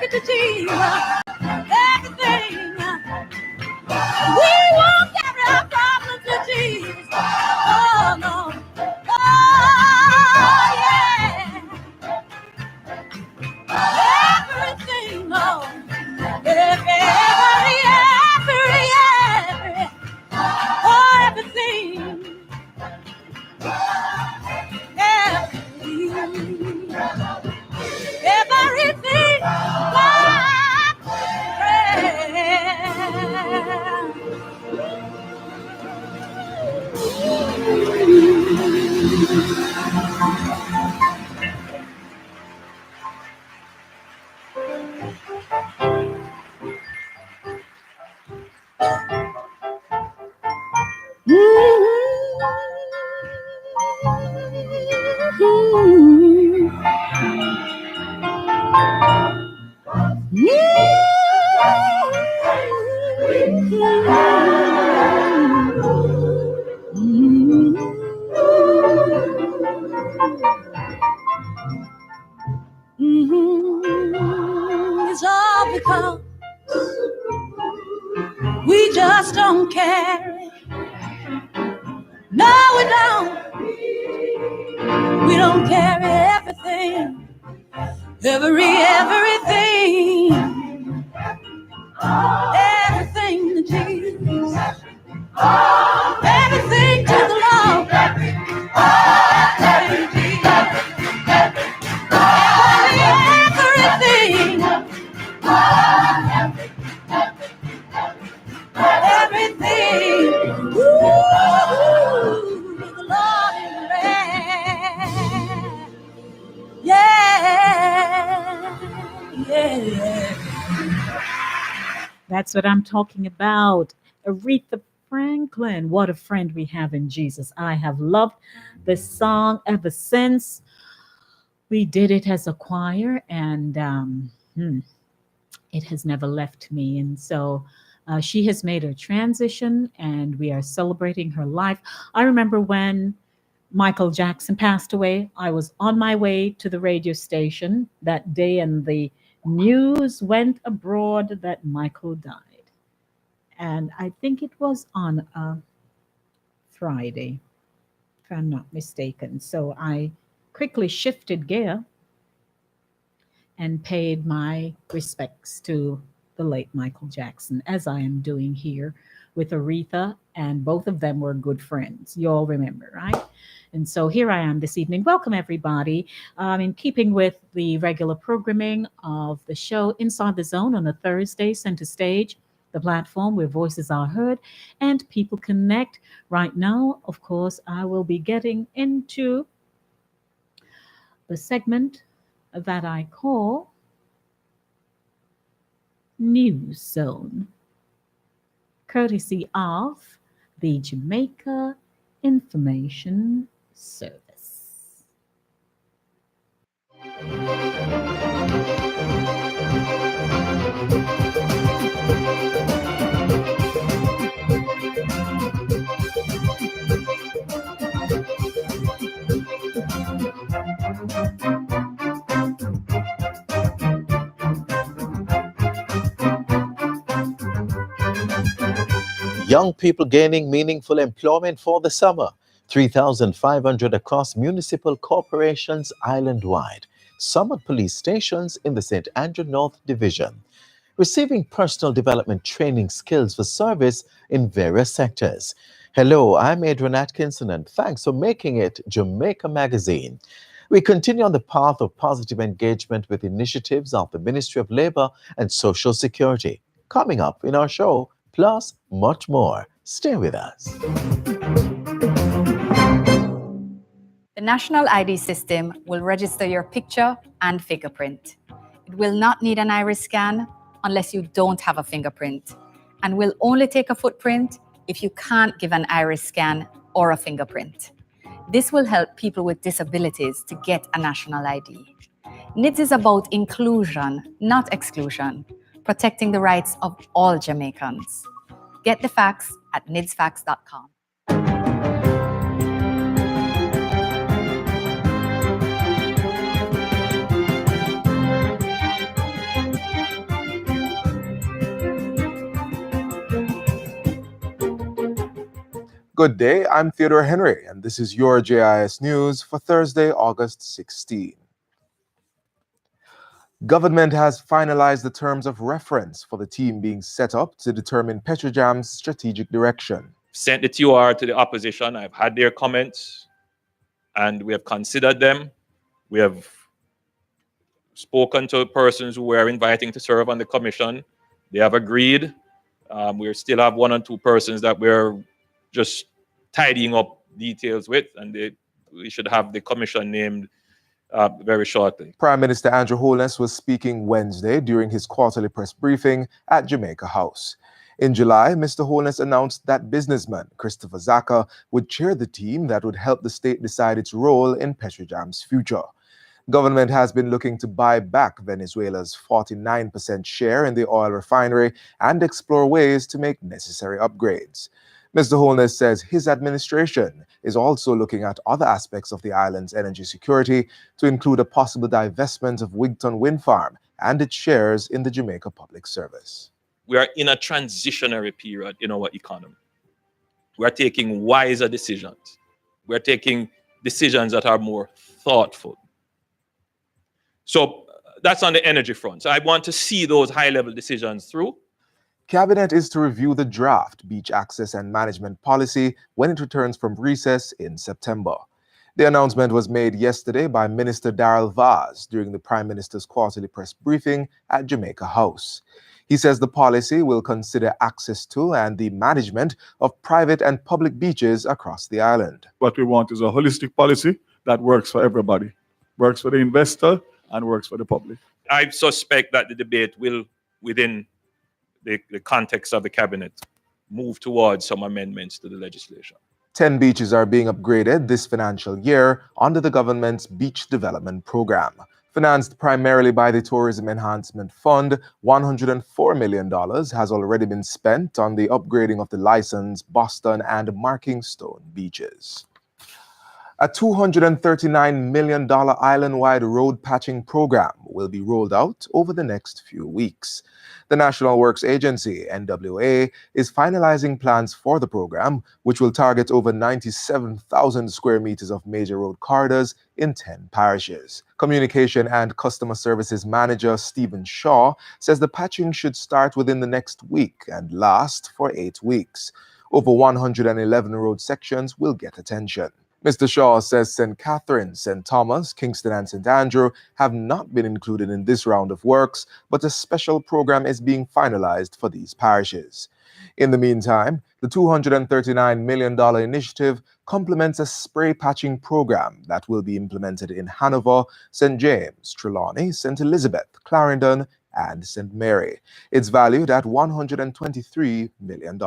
it to Jesus. Everything. We won't carry our problems to Jesus. Oh, no. Oh, yeah. Everything, oh. Every, oh, everything. Everything. My It's all because we just don't carry. No, we don't. We don't carry everything. Everything. Everything to Jesus. Everything to the Lord. Everything to Jesus. Everything. Everything. Ooh, the Lord is ready. Yeah. That's what I'm talking about. Aretha Franklin. What a friend we have in Jesus. I have loved this song ever since we did it as a choir, and it has never left me. And so she has made her transition, and we are celebrating her life. I remember when Michael Jackson passed away, I was on my way to the radio station that day, and the news went abroad that Michael died. And I think it was on a Friday, if I'm not mistaken. So I quickly shifted gear and paid my respects to the late Michael Jackson, as I am doing here with Aretha, and both of them were good friends. You all remember, right? And so here I am this evening. Welcome, everybody. In keeping with the regular programming of the show Inside the Zone on a Thursday, center stage, the platform where voices are heard and people connect. Right now, of course, I will be getting into the segment that I call News Zone, courtesy of the Jamaica Information Service. Young people gaining meaningful employment for the summer. 3,500 across municipal corporations island-wide. Summer police stations in the St. Andrew North Division. Receiving personal development training skills for service in various sectors. Hello, I'm Adrian Atkinson, and thanks for making it Jamaica Magazine. We continue on the path of positive engagement with initiatives of the Ministry of Labour and Social Security. Coming up in our show, plus much more. Stay with us. The National ID system will register your picture and fingerprint. It will not need an iris scan unless you don't have a fingerprint, and will only take a footprint if you can't give an iris scan or a fingerprint. This will help people with disabilities to get a national ID. NIDS is about inclusion, not exclusion, protecting the rights of all Jamaicans. Get the facts at nidsfacts.com. Good day, I'm Theodore Henry, and this is your JIS News for Thursday, August 16. Government has finalized the terms of reference for the team being set up to determine Petrojam's strategic direction. Sent the TOR to the opposition. I've had their comments, and we have considered them. We have spoken to persons who we are inviting to serve on the commission. They have agreed. We still have one or two persons that we're just tidying up details with, and we should have the commission named very shortly. Prime Minister Andrew Holness was speaking Wednesday during his quarterly press briefing at Jamaica House. In July, Mr. Holness announced that businessman Christopher Zaka would chair the team that would help the state decide its role in Petrojam's future. Government has been looking to buy back Venezuela's 49% share in the oil refinery and explore ways to make necessary upgrades. Mr. Holness says his administration is also looking at other aspects of the island's energy security to include a possible divestment of Wigton Wind Farm and its shares in the Jamaica Public Service. We are in a transitionary period in our economy. We are taking wiser decisions. We are taking decisions that are more thoughtful. So that's on the energy front. So I want to see those high-level decisions through. Cabinet is to review the draft beach access and management policy when it returns from recess in September. The announcement was made yesterday by Minister Darrell Vaz during the Prime Minister's quarterly press briefing at Jamaica House. He says the policy will consider access to and the management of private and public beaches across the island. What we want is a holistic policy that works for everybody, works for the investor and works for the public. I suspect that the debate will, within the context of the cabinet, move towards some amendments to the legislation. 10 beaches are being upgraded this financial year under the government's Beach Development Program. Financed primarily by the Tourism Enhancement Fund, $104 million has already been spent on the upgrading of the licensed Boston and Markingstone beaches. A $239 million island-wide road patching program will be rolled out over the next few weeks. The National Works Agency, NWA, is finalizing plans for the program, which will target over 97,000 square meters of major road corridors in 10 parishes. Communication and Customer Services Manager Stephen Shaw says the patching should start within the next week and last for 8 weeks. Over 111 road sections will get attention. Mr. Shaw says St. Catherine, St. Thomas, Kingston, and St. Andrew have not been included in this round of works, but a special program is being finalized for these parishes. In the meantime, the $239 million initiative complements a spray patching program that will be implemented in Hanover, St. James, Trelawney, St. Elizabeth, Clarendon, and St. Mary. It's valued at $123 million.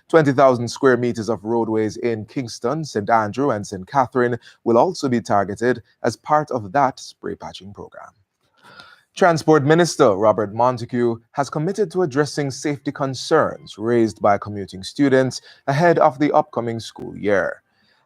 20,000 square meters of roadways in Kingston, St. Andrew, and St. Catherine will also be targeted as part of that spray patching program. Transport Minister Robert Montague has committed to addressing safety concerns raised by commuting students ahead of the upcoming school year.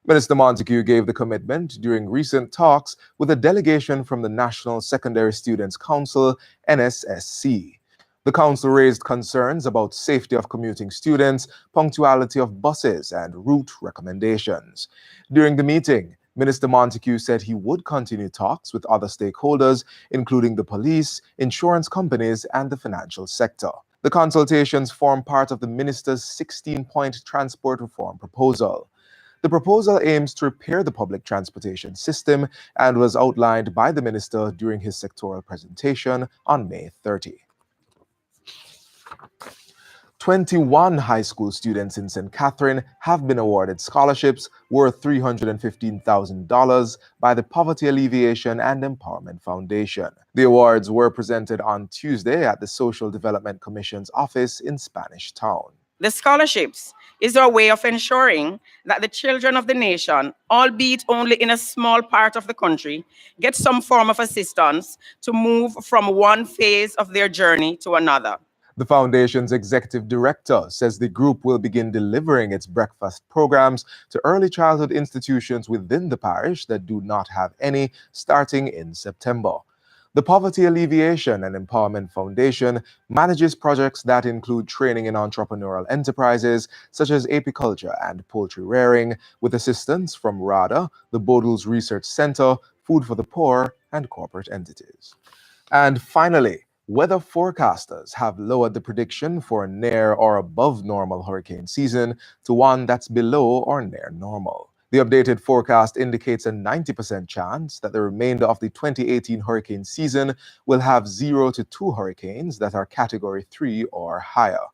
Minister Montague gave the commitment during recent talks with a delegation from the National Secondary Students' Council, NSSC. The council raised concerns about safety of commuting students, punctuality of buses, and route recommendations. During the meeting, Minister Montague said he would continue talks with other stakeholders, including the police, insurance companies, and the financial sector. The consultations form part of the minister's 16-point transport reform proposal. The proposal aims to repair the public transportation system and was outlined by the minister during his sectoral presentation on May 30. 21 high school students in St. Catherine have been awarded scholarships worth $315,000 by the Poverty Alleviation and Empowerment Foundation. The awards were presented on Tuesday at the Social Development Commission's office in Spanish Town. The scholarships is our way of ensuring that the children of the nation, albeit only in a small part of the country, get some form of assistance to move from one phase of their journey to another. The foundation's executive director says the group will begin delivering its breakfast programs to early childhood institutions within the parish that do not have any starting in September. The Poverty Alleviation and Empowerment Foundation manages projects that include training in entrepreneurial enterprises such as apiculture and poultry rearing, with assistance from RADA, the Bodles Research Center, Food for the Poor, and corporate entities. And finally, weather forecasters have lowered the prediction for a near or above normal hurricane season to one that's below or near normal. The updated forecast indicates a 90% chance that the remainder of the 2018 hurricane season will have 0 to 2 hurricanes that are Category 3 or higher.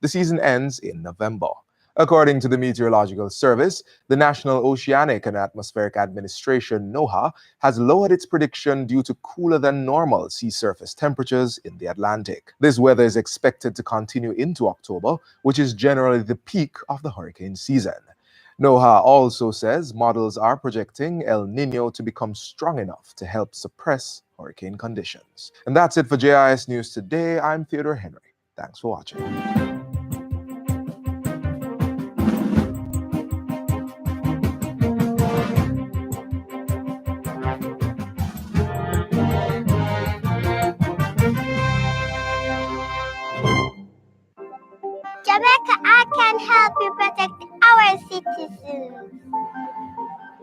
The season ends in November. According to the Meteorological Service, the National Oceanic and Atmospheric Administration, NOAA, has lowered its prediction due to cooler than normal sea surface temperatures in the Atlantic. This weather is expected to continue into October, which is generally the peak of the hurricane season. NOAA also says models are projecting El Nino to become strong enough to help suppress hurricane conditions. And that's it for JIS News Today. I'm Theodore Henry. Thanks for watching. Jamaica, I can help you protect our citizens.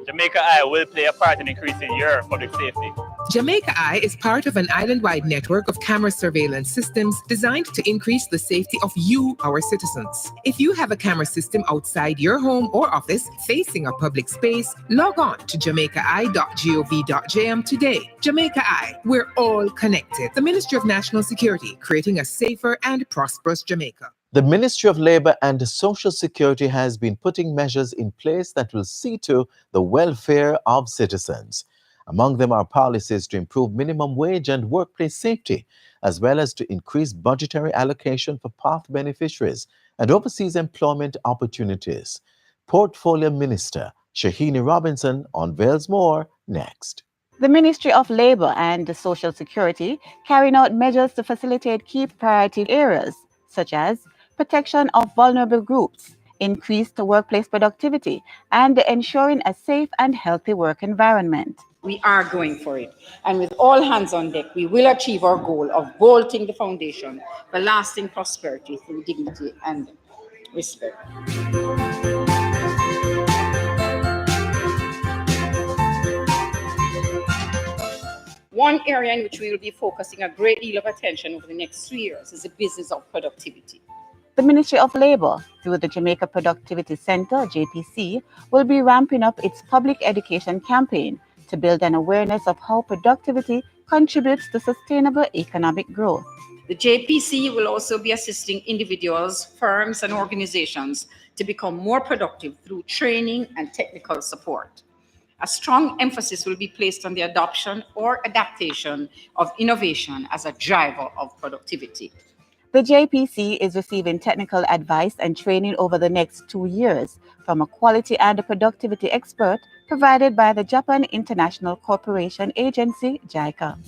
Jamaica Eye will play a part in increasing your public safety. Jamaica Eye is part of an island-wide network of camera surveillance systems designed to increase the safety of you, our citizens. If you have a camera system outside your home or office facing a public space, log on to jamaicaeye.gov.jm today. Jamaica Eye, we're all connected. The Ministry of National Security, creating a safer and prosperous Jamaica. The Ministry of Labor and Social Security has been putting measures in place that will see to the welfare of citizens. Among them are policies to improve minimum wage and workplace safety, as well as to increase budgetary allocation for path beneficiaries and overseas employment opportunities. Portfolio Minister Shahini Robinson unveils more next. The Ministry of Labor and Social Security carrying out measures to facilitate key priority areas, such as protection of vulnerable groups, increased workplace productivity, and ensuring a safe and healthy work environment. We are going for it. And with all hands on deck, we will achieve our goal of bolting the foundation for lasting prosperity through dignity and respect. One area in which we will be focusing a great deal of attention over the next 3 years is the business of productivity. The Ministry of Labor, through the Jamaica Productivity Center, JPC, will be ramping up its public education campaign to build an awareness of how productivity contributes to sustainable economic growth. The JPC will also be assisting individuals, firms, and organizations to become more productive through training and technical support. A strong emphasis will be placed on the adoption or adaptation of innovation as a driver of productivity. The JPC is receiving technical advice and training over the next 2 years from a quality and productivity expert provided by the Japan International Cooperation Agency, JICA.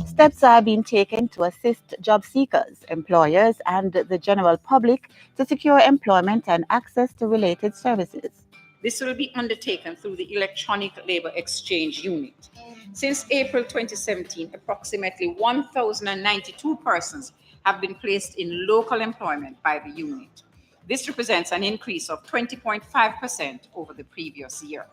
Steps are being taken to assist job seekers, employers, and the general public to secure employment and access to related services. This will be undertaken through the Electronic Labor Exchange Unit. Since April 2017, approximately 1,092 persons have been placed in local employment by the unit. This represents an increase of 20.5% over the previous year.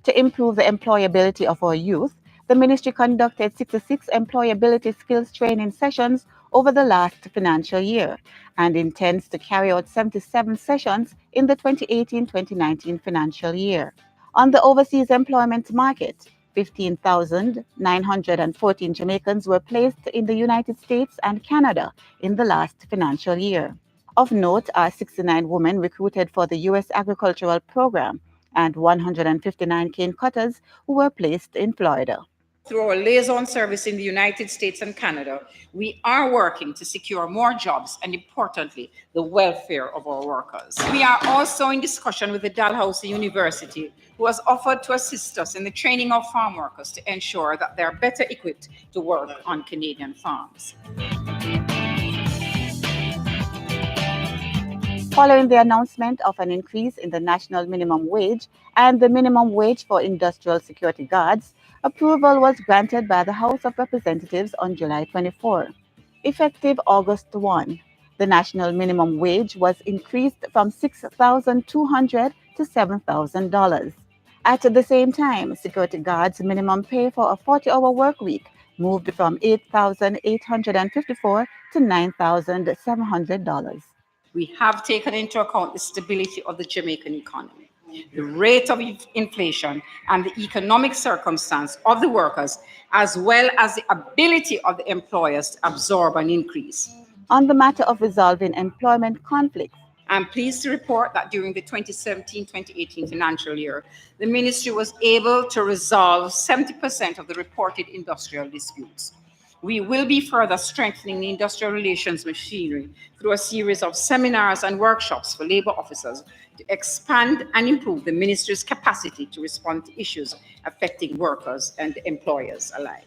To improve the employability of our youth, the ministry conducted 66 employability skills training sessions over the last financial year and intends to carry out 77 sessions in the 2018-2019 financial year. On the overseas employment market, 15,914 Jamaicans were placed in the United States and Canada in the last financial year. Of note are 69 women recruited for the U.S. Agricultural Program and 159 cane cutters who were placed in Florida. Through our liaison service in the United States and Canada, we are working to secure more jobs and, importantly, the welfare of our workers. We are also in discussion with the Dalhousie University, who has offered to assist us in the training of farm workers to ensure that they are better equipped to work on Canadian farms. Following the announcement of an increase in the national minimum wage and the minimum wage for industrial security guards, approval was granted by the House of Representatives on July 24. Effective August 1, the national minimum wage was increased from $6,200 to $7,000. At the same time, security guards' minimum pay for a 40-hour work week moved from $8,854 to $9,700. We have taken into account the stability of the Jamaican economy, the rate of inflation, and the economic circumstance of the workers, as well as the ability of the employers to absorb an increase. On the matter of resolving employment conflicts, I'm pleased to report that during the 2017-2018 financial year, the ministry was able to resolve 70% of the reported industrial disputes. We will be further strengthening the industrial relations machinery through a series of seminars and workshops for labor officers to expand and improve the ministry's capacity to respond to issues affecting workers and employers alike.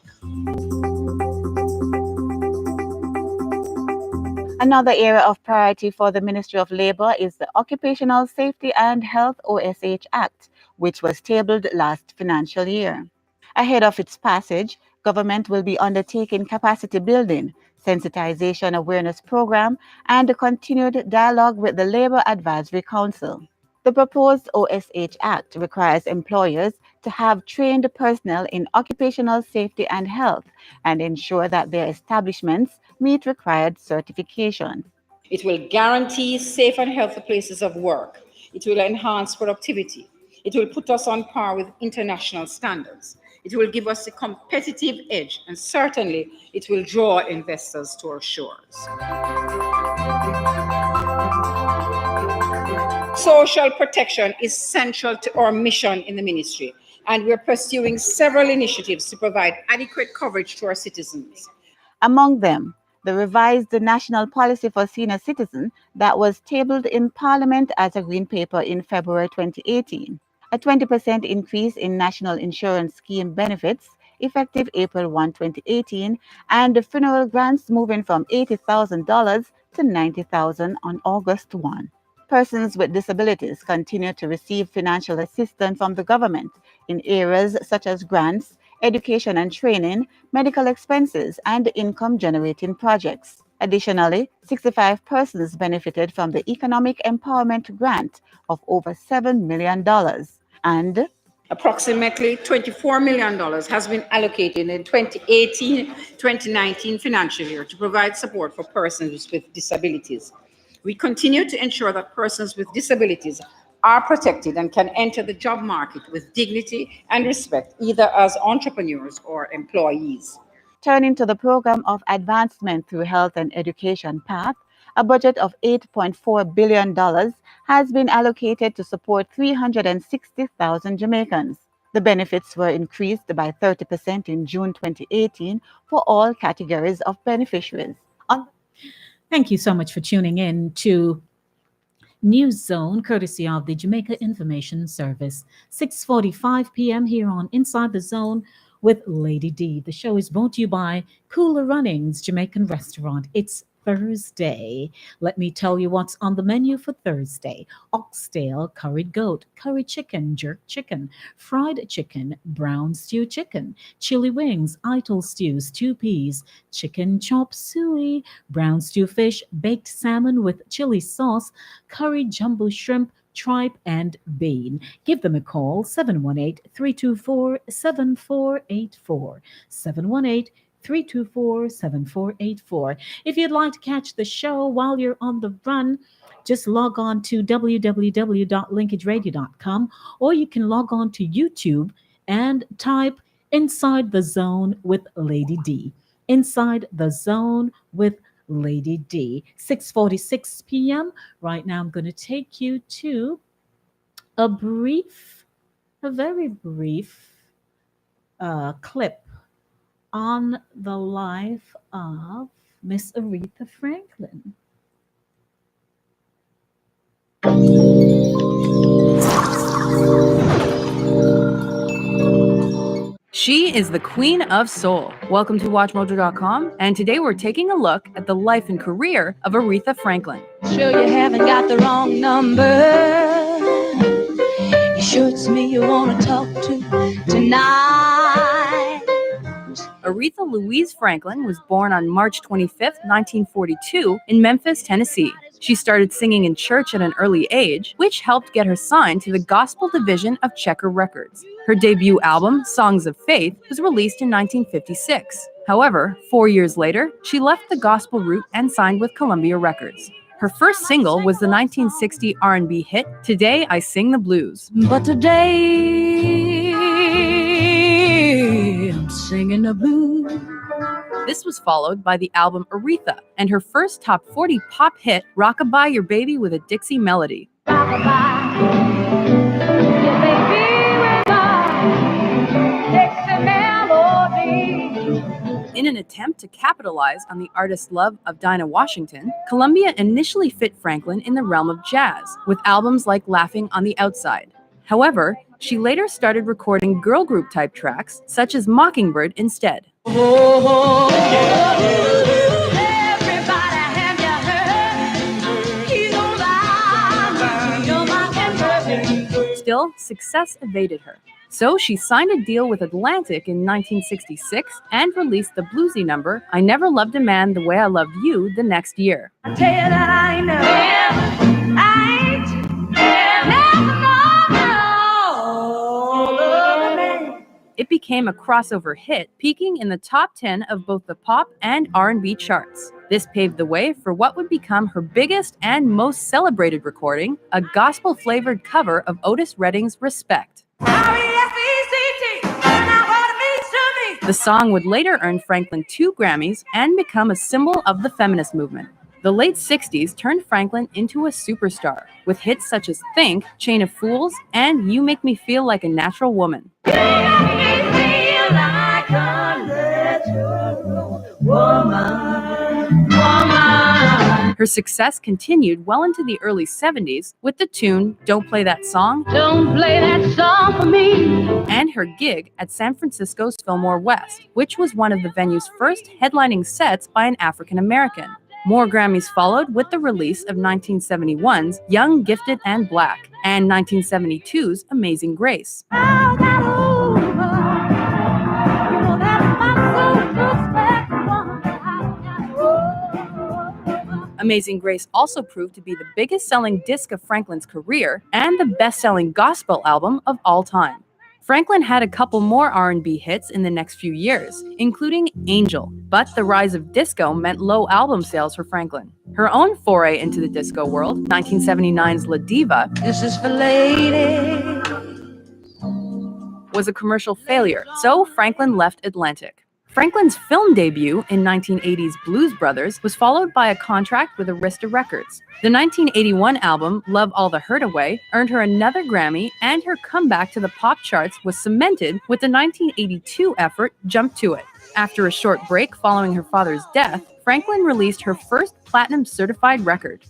Another area of priority for the Ministry of Labor is the Occupational Safety and Health OSH Act, which was tabled last financial year. Ahead of its passage, government will be undertaking capacity building, sensitization awareness program, and a continued dialogue with the Labor Advisory Council. The proposed OSH Act requires employers to have trained personnel in occupational safety and health and ensure that their establishments meet required certification. It will guarantee safe and healthy places of work. It will enhance productivity. It will put us on par with international standards. It will give us a competitive edge, and certainly it will draw investors to our shores. Social protection is central to our mission in the ministry, and we're pursuing several initiatives to provide adequate coverage to our citizens. Among them, the revised National Policy for Senior Citizens that was tabled in Parliament as a Green Paper in February 2018, a 20% increase in National Insurance Scheme benefits effective April 1, 2018, and the funeral grants moving from $80,000 to $90,000 on August 1. Persons with disabilities continue to receive financial assistance from the government in areas such as grants, education and training, medical expenses, and income-generating projects. Additionally, 65 persons benefited from the Economic Empowerment Grant of over $7 million, and approximately $24 million has been allocated in the 2018-2019 financial year to provide support for persons with disabilities. We continue to ensure that persons with disabilities are protected and can enter the job market with dignity and respect, either as entrepreneurs or employees. Turning to the Program of Advancement through Health and Education PATH, a budget of $8.4 billion has been allocated to support 360,000 Jamaicans. The benefits were increased by 30% in June 2018 for all categories of beneficiaries. Thank you so much for tuning in to News Zone, courtesy of the Jamaica Information Service. 6:45 p.m. here on Inside the Zone with Lady D. The show is brought to you by Cooler Runnings Jamaican Restaurant. It's Thursday. Let me tell you what's on the menu for Thursday. Oxtail, curried goat, curry chicken, jerk chicken, fried chicken, brown stew chicken, chili wings, ital stew, stew peas, chicken chop suey, brown stew fish, baked salmon with chili sauce, curry jumbo shrimp, tripe, and bean. Give them a call, 718-324-7484. 718-324-7484. If you'd like to catch the show while you're on the run, just log on to www.linkageradio.com, or you can log on to YouTube and type Inside the Zone with Lady D. Inside the Zone with Lady D. 6:46 p.m. Right now I'm going to take you to a very brief clip on the life of Miss Aretha Franklin. She is the queen of soul. Welcome to WatchMojo.com, and today we're taking a look at the life and career of Aretha Franklin. Sure you haven't got the wrong number. You sure it's me you want to talk to tonight? Aretha Louise Franklin was born on March 25th, 1942 in Memphis, Tennessee. She started singing in church at an early age, which helped get her signed to the gospel division of Checker Records. Her debut album, Songs of Faith, was released in 1956. However, 4 years later, she left the gospel route and signed with Columbia Records. Her first single was the 1960 R&B hit, Today I Sing the Blues. But today I'm singing the blues. This was followed by the album Aretha and her first top 40 pop hit, Rockabye Your Baby with a Dixie Melody. In an attempt to capitalize on the artist's love of Dinah Washington, Columbia initially fit Franklin in the realm of jazz, with albums like Laughing on the Outside. However, she later started recording girl group type tracks, such as Mockingbird, instead. Still, success evaded her. So she signed a deal with Atlantic in 1966 and released the bluesy number, I Never Loved a Man the Way I Loved You, the next year. I tell you that I ain't never. It became a crossover hit, peaking in the top 10 of both the pop and R&B charts. This paved the way for what would become her biggest and most celebrated recording, a gospel-flavored cover of Otis Redding's Respect. The song would later earn Franklin 2 Grammys and become a symbol of the feminist movement. The late 60s turned Franklin into a superstar, with hits such as Think, Chain of Fools, and You Make Me Feel Like a Natural Woman. Her success continued well into the early 70s with the tune Don't Play That Song, Don't play that song for me. And her gig at San Francisco's Fillmore West, which was one of the venue's first headlining sets by an African American. More Grammys followed with the release of 1971's Young, Gifted, and Black and 1972's Amazing Grace. Amazing Grace also proved to be the biggest selling disc of Franklin's career and the best-selling gospel album of all time. Franklin had a couple more R&B hits in the next few years, including Angel, but the rise of disco meant low album sales for Franklin. Her own foray into the disco world, 1979's La Diva, This is for ladies. was a commercial failure, so Franklin left Atlantic. Franklin's film debut in 1980's Blues Brothers was followed by a contract with Arista Records. The 1981 album Love All the Hurt Away earned her another Grammy, and her comeback to the pop charts was cemented with the 1982 effort Jump to It. After a short break following her father's death, Franklin released her first platinum certified record.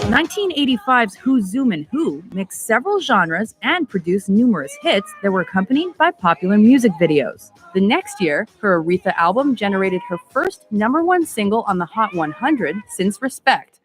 1985's Who's Zoomin' Who mixed several genres and produced numerous hits that were accompanied by popular music videos. The next year, her Aretha album generated her first #1 single on the Hot 100 since Respect,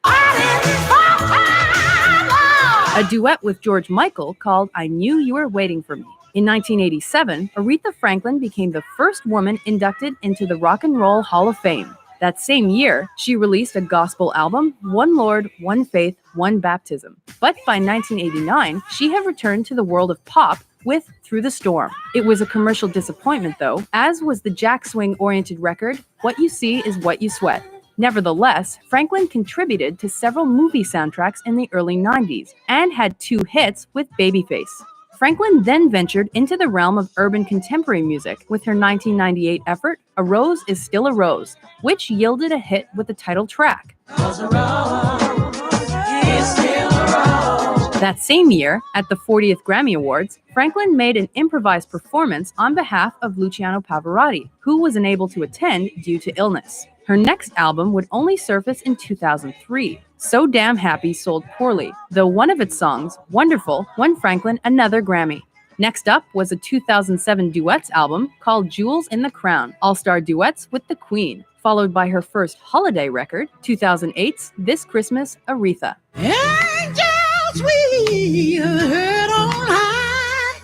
a duet with George Michael called I Knew You Were Waiting for Me. In 1987, Aretha Franklin became the first woman inducted into the Rock and Roll Hall of Fame. That same year, she released a gospel album, One Lord, One Faith, One Baptism. But by 1989, she had returned to the world of pop with Through the Storm. It was a commercial disappointment, though, as was the jack swing-oriented record, What You See Is What You Sweat. Nevertheless, Franklin contributed to several movie soundtracks in the early 90s and had 2 hits with Babyface. Franklin then ventured into the realm of urban contemporary music with her 1998 effort, A Rose is Still a Rose, which yielded a hit with the title track. That same year, at the 40th Grammy Awards, Franklin made an improvised performance on behalf of Luciano Pavarotti, who was unable to attend due to illness. Her next album would only surface in 2003. So Damn Happy sold poorly, though one of its songs, Wonderful, won Franklin another Grammy. Next up was a 2007 duets album called Jewels in the Crown, all-star duets with the Queen, followed by her first holiday record, 2008's This Christmas, Aretha. Angels we heard on high.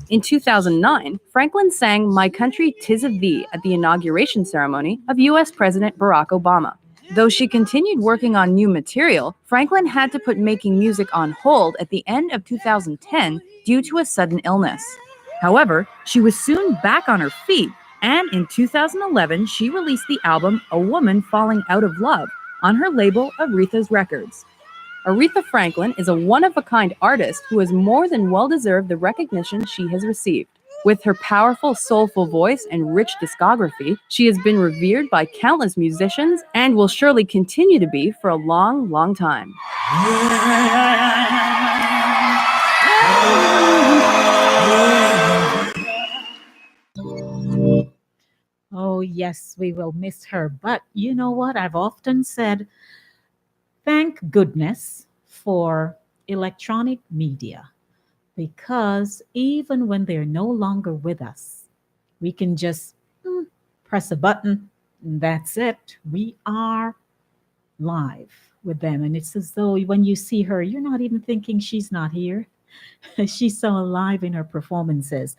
In 2009, Franklin sang My Country 'Tis of Thee at the inauguration ceremony of U.S. President Barack Obama. Though she continued working on new material, Franklin had to put making music on hold at the end of 2010 due to a sudden illness. However, she was soon back on her feet, and in 2011, she released the album A Woman Falling Out of Love on her label Aretha's Records. Aretha Franklin is a one-of-a-kind artist who has more than well-deserved the recognition she has received. With her powerful, soulful voice and rich discography, she has been revered by countless musicians and will surely continue to be for a long, long time. Oh, yes, we will miss her. But you know what? I've often said, thank goodness for electronic media. Because even when they're no longer with us, we can just press a button and that's it. We are live with them. And it's as though when you see her, you're not even thinking she's not here. She's so alive in her performances.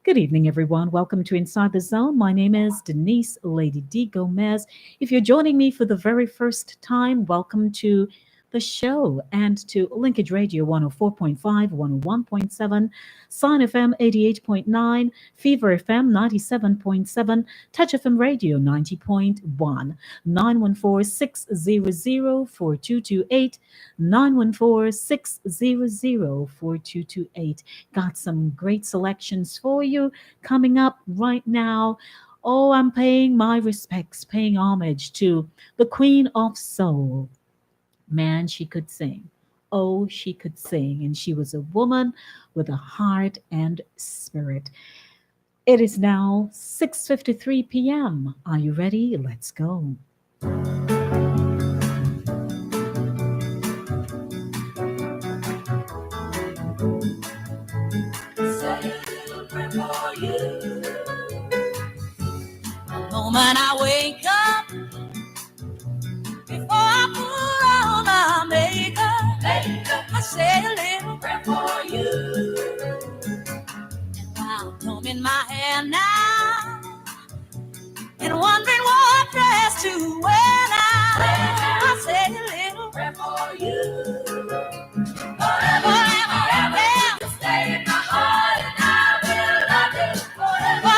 Good evening, everyone. Welcome to Inside the Zone. My name is Denise Lady D. Gomez. If you're joining me for the very first time, welcome to the show and to Linkage Radio 104.5, 101.7, Sign FM 88.9, Fever FM 97.7, Touch FM Radio 90.1, 914-600-4228, 914-600-4228. Got some great selections for you coming up right now. Oh, I'm paying my respects, paying homage to the Queen of Soul. Man, she could sing. Oh, she could sing. And she was a woman with a heart and spirit. It is now 6:53 p.m. Are you ready? Let's go. Say a little prayer for you. The moment I wake up, before I put on my makeup, I say a little prayer for you. And while combing my hair now, and wondering what dress to wear now, I say a little prayer for you. Forever, forever, you stay in my heart, and I will love you forever,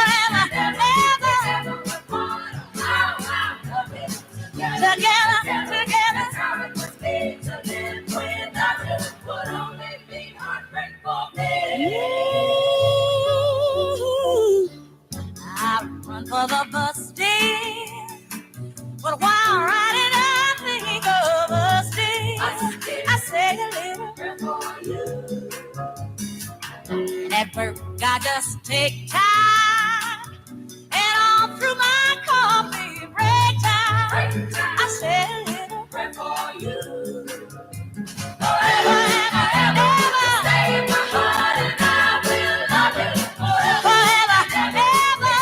together, together. I run for the bus dear, but while riding I think of us dear. I say a little prayer for you. And at work I just take time, and all through my coffee break time, I say a little prayer for you. Forever, ever, ever, stay in my heart, and I will love you forever, ever, together,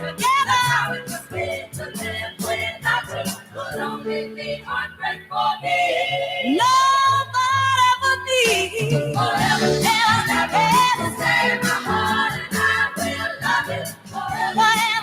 together. How it must be to live without you, but only be heartbreak for me. Nobody but me. Forever, ever, ever, stay in my heart, and I will love you forever.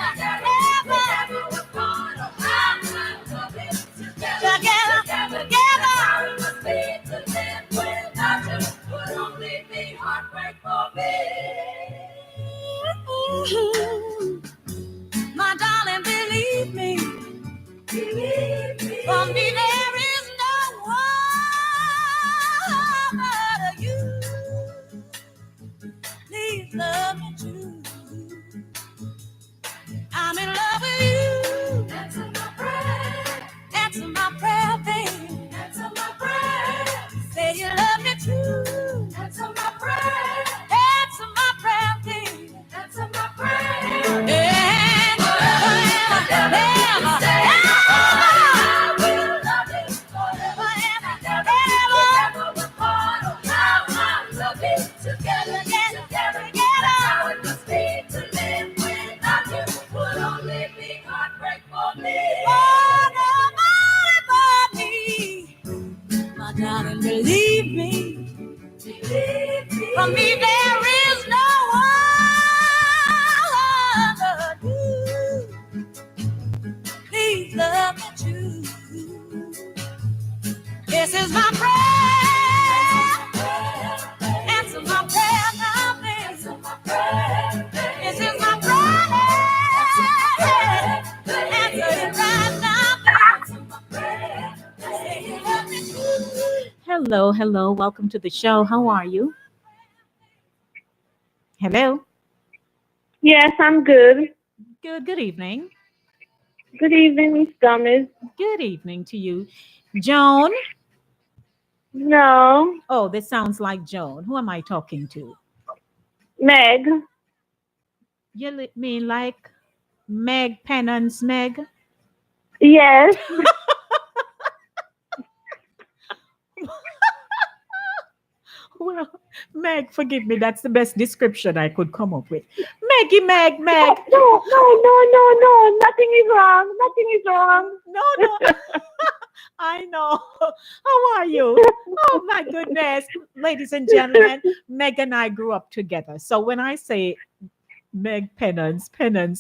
For me, there is no other you. Please love me true. This is my prayer. Answer my prayer now, baby. This is my prayer. Answer it right now, baby. Say you love me true. Hello, hello. Welcome to the show. How are you? Hello. Yes, I'm good. Good evening. Good evening, Miss Gomez. Good evening to you. Joan? No, Oh, this sounds like Joan. Who am I talking to? Meg. You mean like Meg Pennant's Meg? Yes. Well, Meg, forgive me. That's the best description I could come up with. Maggie, Meg. No, no. Nothing is wrong. Nothing is wrong. No. I know. How are you? Oh, my goodness. Ladies and gentlemen, Meg and I grew up together. So when I say Meg Penance,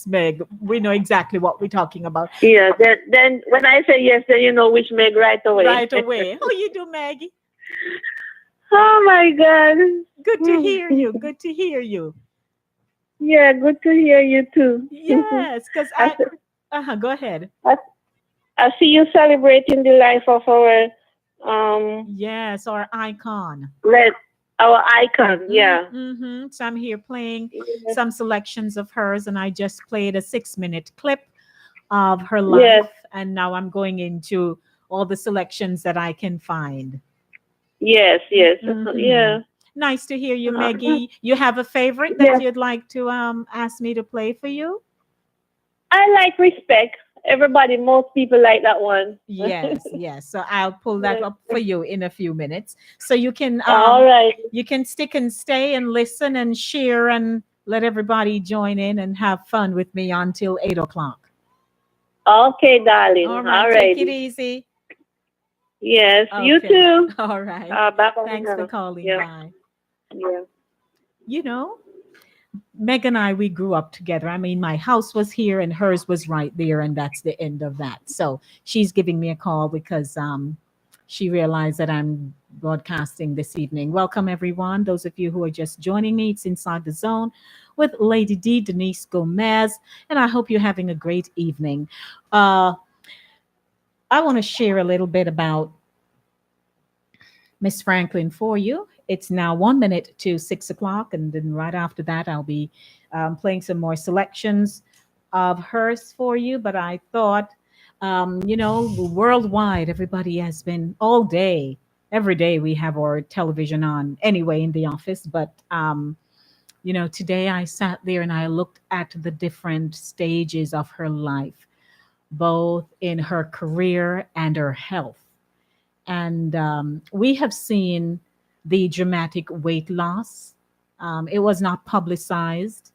Meg, we know exactly what we're talking about. Yeah, then when I say yes, then you know which Meg right away. Right away. How you do, Maggie? Oh, my God. Good to hear you. Good to hear you. Yeah, good to hear you too. Yes, because go ahead. I see you celebrating the life of our yes, our icon. Our icon, yeah. Mm-hmm. So I'm here playing some selections of hers, and I just played a 6-minute clip of her life, Yes. and now I'm going into all the selections that I can find. Yes. Mhm. Yeah. Nice to hear you, Maggie. You have a favorite that Yes. you'd like to ask me to play for you? I like Respect. Most people like that one. Yes. So I'll pull that up for you in a few minutes. So you can All right. you can stick and stay and listen and share and let everybody join in and have fun with me until 8 o'clock. Okay, darling. All right, take it easy. Yes, you Okay. too. All right. Bye-bye. Thanks for calling. Yeah. Bye. Yeah. You know, Meg and I, we grew up together. I mean, my house was here and hers was right there, and that's the end of that. So she's giving me a call because she realized that I'm broadcasting this evening. Welcome, everyone. Those of you who are just joining me, it's Inside the Zone with Lady D, Denise Gomez, and I hope you're having a great evening. I want to share a little bit about Miss Franklin for you. It's now 1 minute to 6 o'clock, and then right after that, I'll be playing some more selections of hers for you. But I thought, worldwide, everybody has been all day, every day we have our television on anyway in the office. But, today I sat there and I looked at the different stages of her life, both in her career and her health. And we have seen the dramatic weight loss. It was not publicized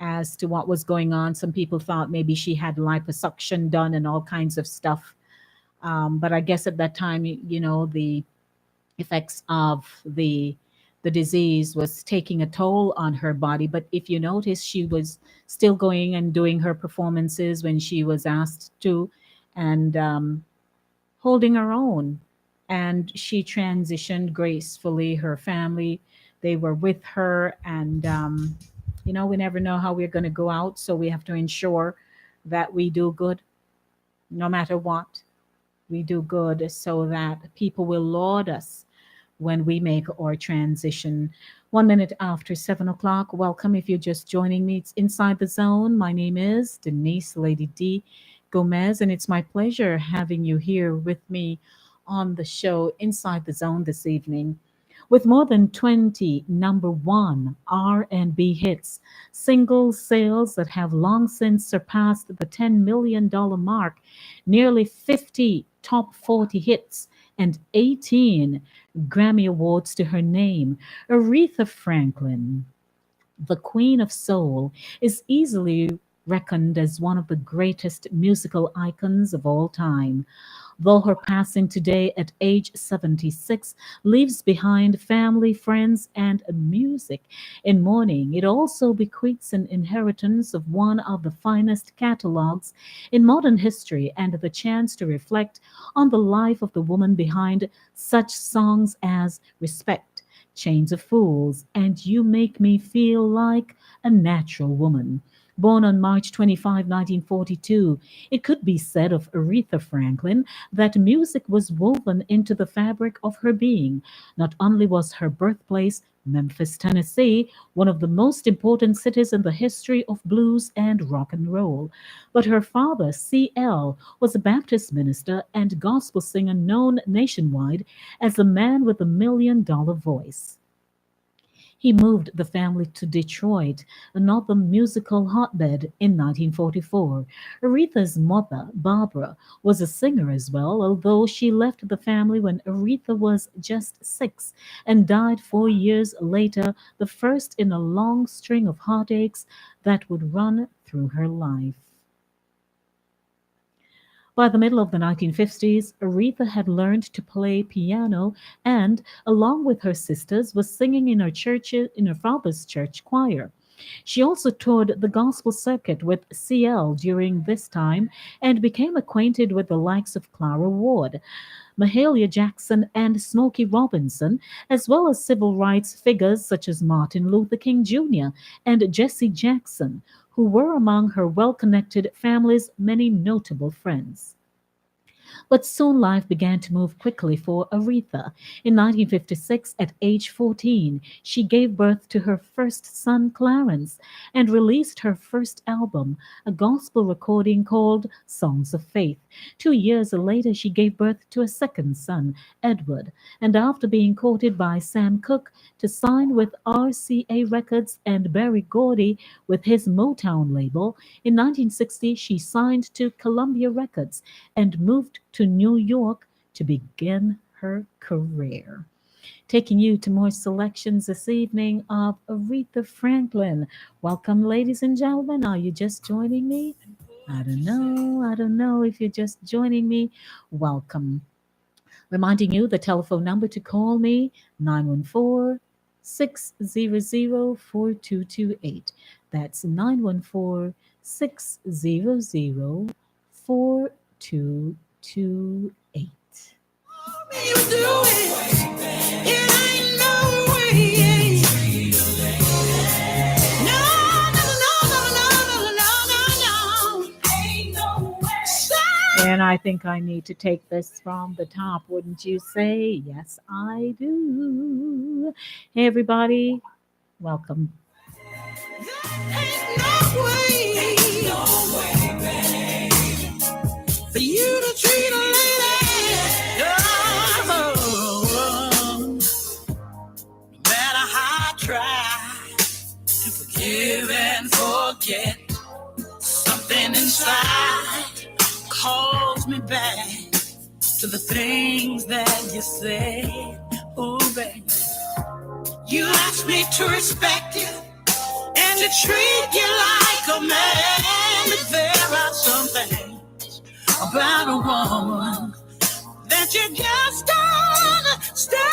as to what was going on. Some people thought maybe she had liposuction done and all kinds of stuff. But I guess at that time, the effects of the disease was taking a toll on her body. But if you notice, she was still going and doing her performances when she was asked to, and holding her own. And she transitioned gracefully. Her family, they were with her, and we never know how we're going to go out, so we have to ensure that we do good no matter what. We do good so that people will laud us when we make our transition. 1 minute after 7 o'clock. Welcome if you're just joining me. It's Inside the Zone. My name is Denise Lady D Gomez, and it's my pleasure having you here with me on the show Inside the Zone this evening. With more than 20 number one R&B hits, single sales that have long since surpassed the $10 million mark, nearly 50 top 40 hits, and 18 Grammy Awards to her name, Aretha Franklin, the Queen of Soul, is easily reckoned as one of the greatest musical icons of all time. Though her passing today at age 76 leaves behind family, friends, and music in mourning, it also bequeaths an inheritance of one of the finest catalogues in modern history and the chance to reflect on the life of the woman behind such songs as Respect, Chains of Fools, and You Make Me Feel Like a Natural Woman. Born on March 25, 1942, it could be said of Aretha Franklin that music was woven into the fabric of her being. Not only was her birthplace, Memphis, Tennessee, one of the most important cities in the history of blues and rock and roll, but her father, C.L., was a Baptist minister and gospel singer known nationwide as the man with $1 million voice. He moved the family to Detroit, another musical hotbed, in 1944. Aretha's mother, Barbara, was a singer as well, although she left the family when Aretha was just 6 and died 4 years later, the first in a long string of heartaches that would run through her life. By the middle of the 1950s, Aretha had learned to play piano and, along with her sisters, was singing in her father's church choir. She also toured the gospel circuit with CL during this time and became acquainted with the likes of Clara Ward, Mahalia Jackson, and Smokey Robinson, as well as civil rights figures such as Martin Luther King Jr. and Jesse Jackson, who were among her well connected family's many notable friends. But soon life began to move quickly for Aretha. In 1956, at age 14, she gave birth to her first son, Clarence, and released her first album, a gospel recording called Songs of Faith. 2 years later, she gave birth to a second son, Edward, and after being courted by Sam Cooke to sign with RCA Records and Berry Gordy with his Motown label, in 1960 she signed to Columbia Records and moved to New York to begin her career. Taking you to more selections this evening of Aretha Franklin. Welcome, ladies and gentlemen. Are you just joining me? I don't know. I don't know if you're just joining me. Welcome. Reminding you the telephone number to call me, 914 600 4228. That's 914 600 4228. You do it. It ain't no way. No, no, no, no, no, no, no, no. Ain't no way. And I think I need to take this from the top, wouldn't you say? Yes, I do. Hey, everybody, welcome. Ain't no way. Ain't no way, babe, for you to treat a lady. Oh, no matter how I try to forgive and forget, something inside calls me back to the things that you said. Oh, baby, you asked me to respect you and to treat you like a man. But there are some things about a woman that you just don't understand.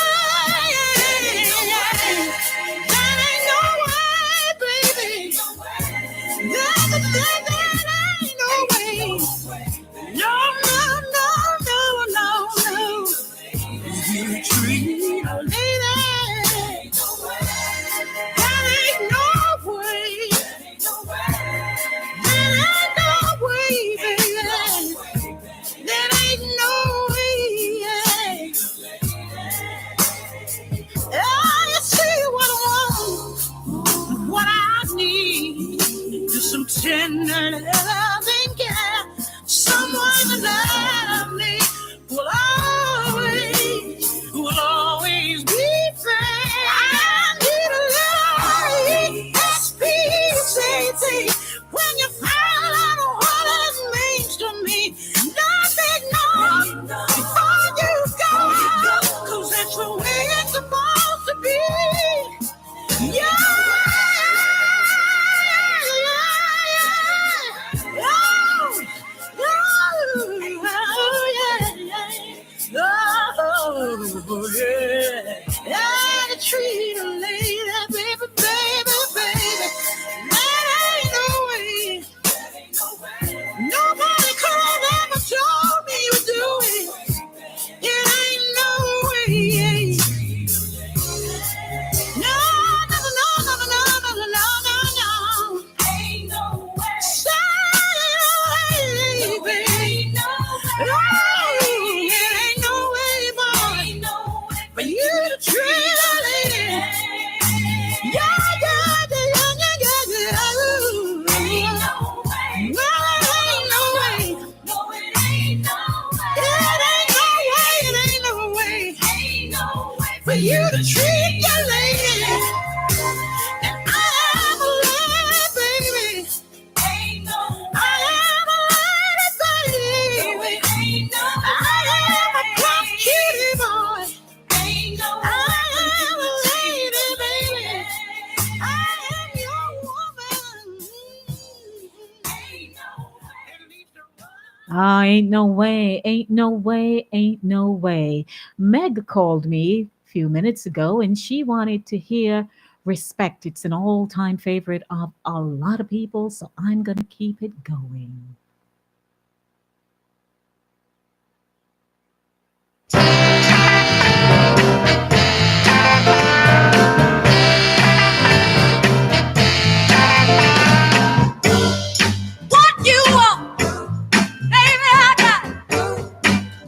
That ain't no way, baby. That's the thing, that ain't no way. No, no, no, no, no, no. You treat a lady. That ain't no way. That ain't no way, baby. That ain't no way. Oh, you see what I want, what I need is some tender loving care. Someone to love me will always be fair. I need a love, S-P-C-T. When you find out what it means to me, don't ignore before you go, 'cause that's the way it's supposed to be. Yeah. Ah, ain't no way, ain't no way, ain't no way. Meg called me a few minutes ago and she wanted to hear Respect. It's an all time favorite of a lot of people, so I'm going to keep it going. What you want, baby, I got it.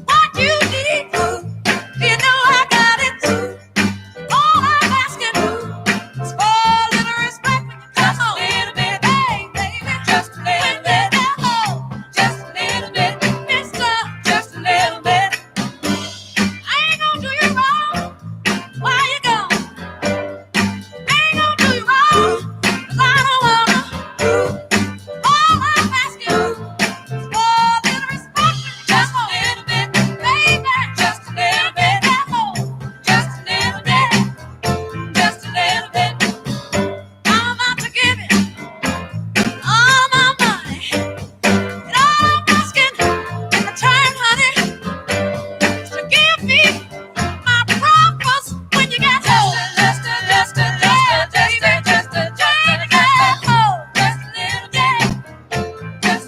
What you need, you know I got it. All I'm asking is for a little respect. Just a little bit, hey, baby, just a little bit. Just a little bit, mister, just a little bit. I ain't gonna do you wrong. Why you gone? I ain't gonna do you wrong, 'cause I don't wanna. All I'm asking is for a little respect. Just a little bit, baby, just a little bit. Just a little bit, just a little bit. I'm about to give it all my money. And all I'm asking in return, honey, is to give me my promise when you get home. Just a little bit, just a little bit, just a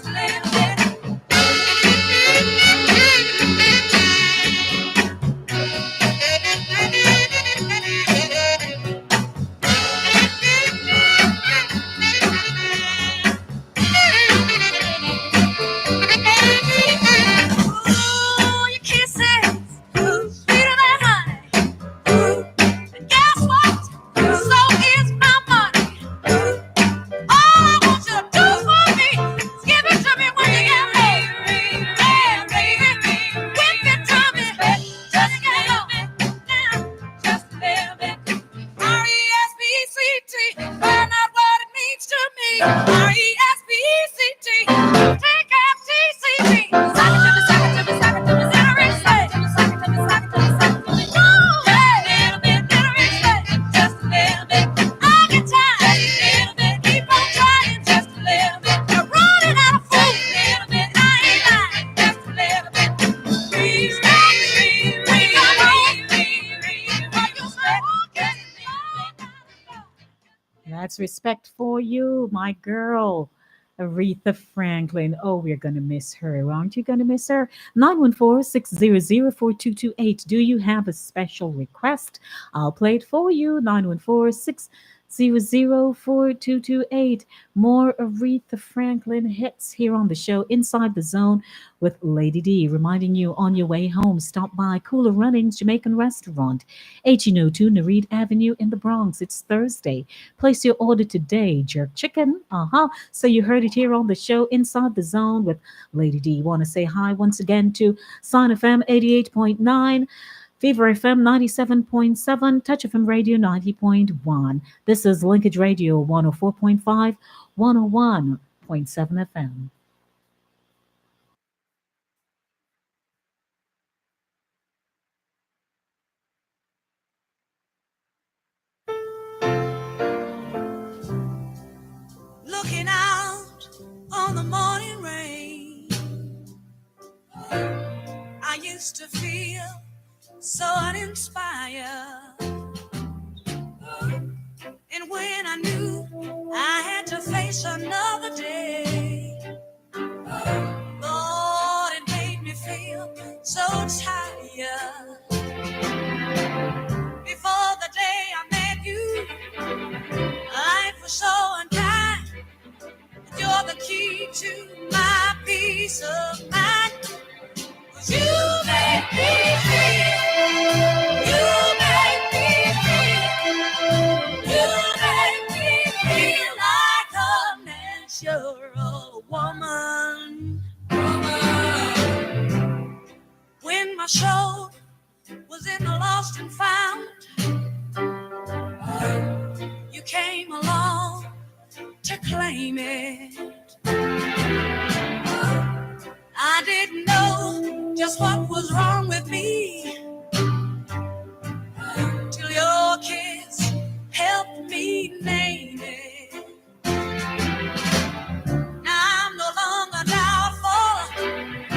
little bit. Ooh, your kisses, sweeter than honey. And guess what? So is my money. All I want you to do for me is give it to me when you get home. Yeah, baby, whip it to me. Just get home. Now, just a little bit. R-E-S-P-E-C-T, find out what it means to me. R-E-S-P-E-C-T, take F-T-C-T. Sock it to me, sock it to me, sock it to me, little respect. Sock it to me, sock it to me, sock it to me. Ooh, hey, little bit, little respect. Just a little bit. I get tired. Just a little bit. Keep on trying. Just a little bit. You're running out of food. Just a little bit. I ain't lying. Just a little bit. Respect me. Come on. What you say? Just a little bit. That's respect for you, my girl, Aretha Franklin. Oh, we're going to miss her. Aren't you going to miss her? 914-600-4228. Do you have a special request? I'll play it for you. 914-600-4228. More Aretha Franklin hits here on the show Inside the Zone with Lady D. Reminding you on your way home, stop by Cooler Runnings Jamaican Restaurant, 1802 Nareed Avenue in the Bronx. It's Thursday. Place your order today. Jerk chicken. So you heard it here on the show Inside the Zone with Lady D. Want to say hi once again to Sign FM 88.9. Fever FM 97.7, Touch FM Radio 90.1. This is Linkage Radio 104.5, 101.7 FM. Looking out on the morning rain, I used to feel so uninspired. And when I knew I had to face another day, Lord, it made me feel so tired. Before the day I met you, life was so unkind. You're the key to my peace of mind. 'Cause you make me feel, you make me feel, you make me feel like a natural woman. When my soul was in the lost and found, you came along to claim it. I didn't know just what was wrong with me till your kiss helped me name it. Now I'm no longer doubtful,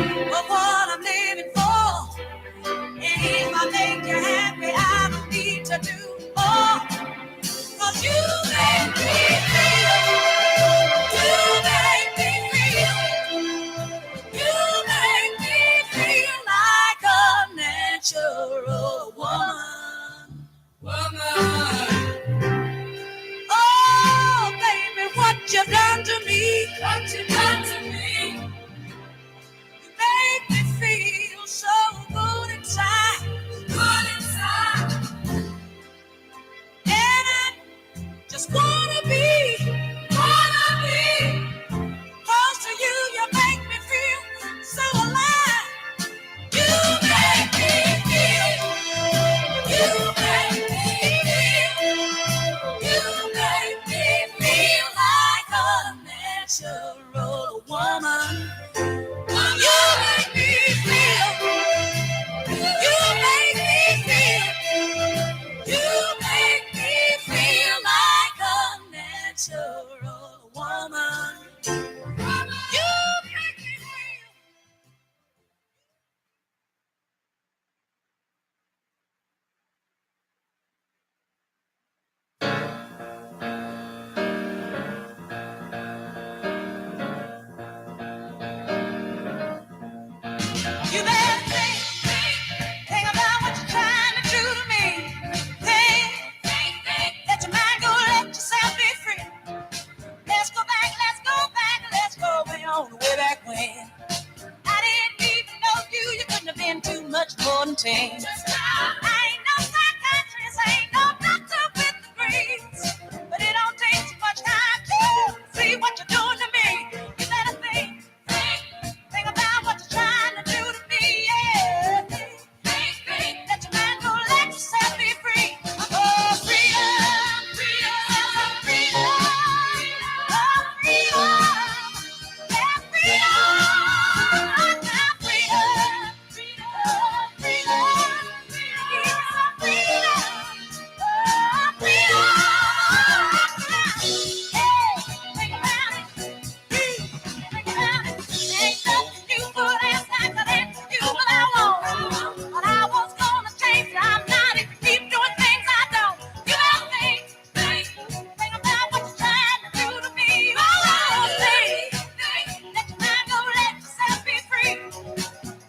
Just wanna be close to you. You make me feel so alive. You make me feel. You make me feel. You make me feel like a natural woman. You make me feel. You make me feel. You make me feel like a natural woman. You make me feel. You better think about what you're trying to do to me. Think, let your mind go, let yourself be free. Let's go back, let's go back, let's go way on the way back when. I didn't even know you, you couldn't have been too much more than 10. I ain't no psychiatrist, I ain't no doctor with degrees, but it don't take too much time to see what you're doing to me. You better think about what you're trying to do to me, yeah. Think, let your mind go, let yourself be free. Oh, freedom, freedom, freedom, oh, freedom, yeah, freedom,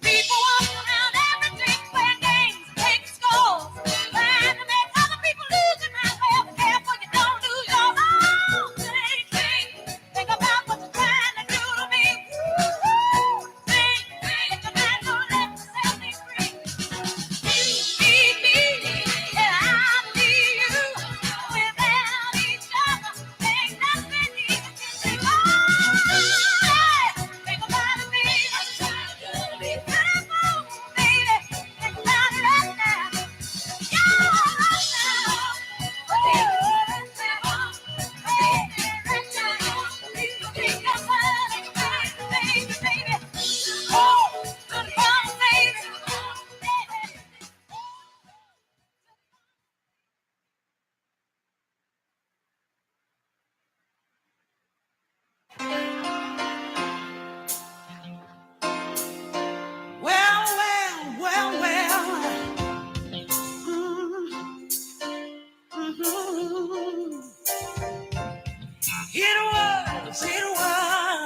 people walk around everything, playing games, taking scores, trying to make other people lose their mind. Well, be careful you don't lose your own. Think about what you're trying to do to me. Think, let your mind go, let yourself be free. You need me, and I need you. Without each other, ain't nothing easy to do. Oh, think about it, baby. Come on, baby. Think about it right now. Well, well, well, well. Mm-hmm.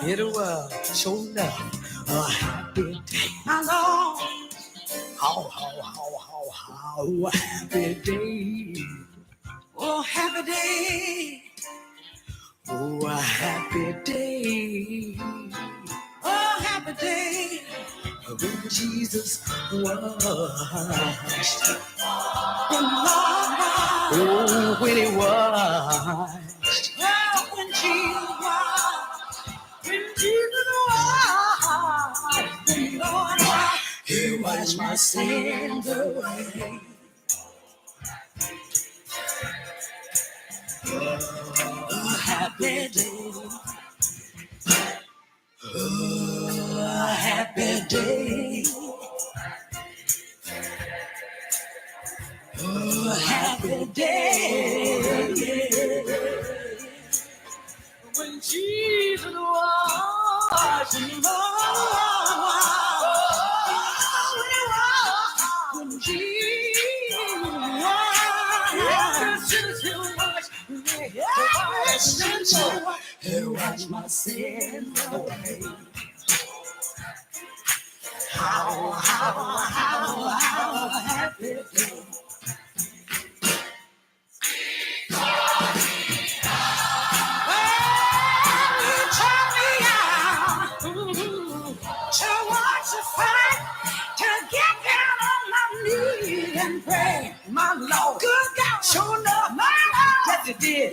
It was, sure enough, a happy day. My Lord, how happy day. Oh, happy day. Oh, a happy day. Oh, happy day. When Jesus washed in love. Oh, when he washed. Oh, when Jesus washed. When Jesus washed. When Lord washed. He washed my sins away. Oh, a happy day. Oh, a happy day. Oh, a happy day. When Jesus was in love. When Jesus was. He washed my sins away. How happy day. To watch the fight, to get down on my knees and pray, my Lord. Good God, sure enough, my Lord, happy day.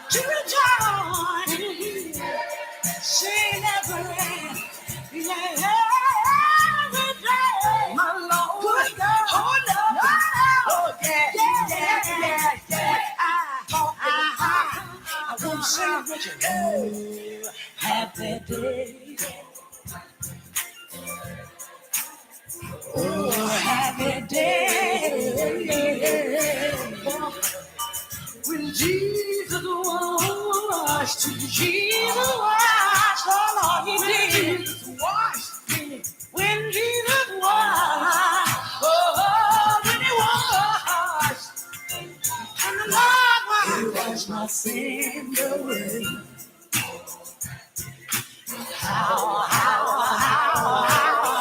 To rejoice, sing every day, my Lord. Good God. Oh, no. Oh, yeah. I want to sing with you. Oh, happy day. Oh, happy day. When Jesus washed, oh Lord, he did. When Jesus washed, when he washed, and the Lord washed my sins away. How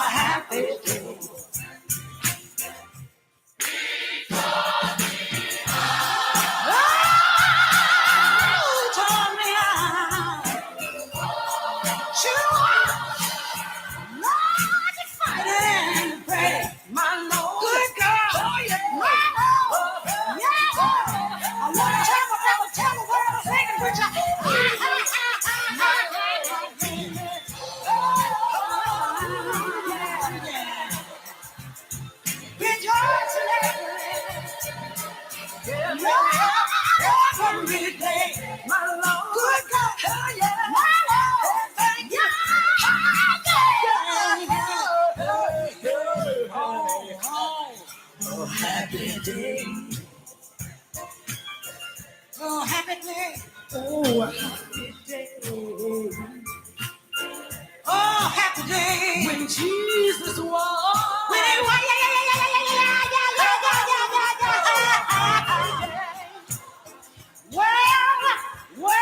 happy day. Oh, turn me on. Lord, you fight and pray, my Lord. Good God. Oh, yeah. My Lord. Yeah. I want to tell the world I'm singing preacher. Rejoice in every day, my Lord. Good God. Oh, yeah. My Lord. Thank you. Oh, happy day. Oh, happy day. Oh, happy day. Oh, happy day. When Jesus was. When he was. Well,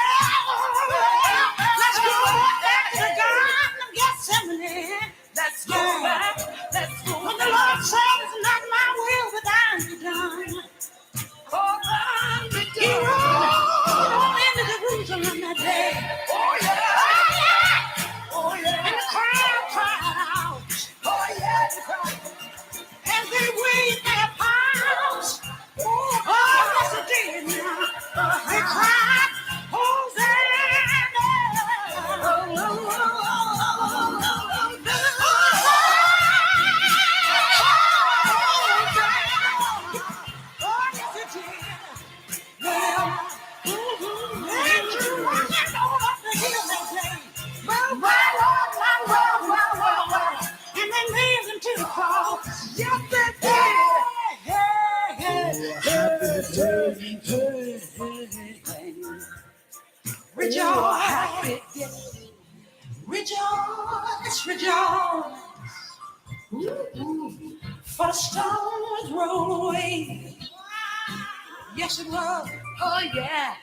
let's go back to the Garden of Gethsemane. Let's go back. Let's go. When the Lord said, "It's not my will, but thine be done." Oh, thine be done. He rode on into Jerusalem that day. Oh yeah. Oh yeah. Oh yeah. And the crowd cried out. Oh yeah. The crowd. And they waved their palms. Oh, yes it did. They cried, Hosanna. Oh, yes it did. Well, and you walking over the hill that day. Well. And they nailed him to the cross. Yes, they did. Rejoice. Rejoice. For the stones roll away. Yes, it was. Oh, yeah.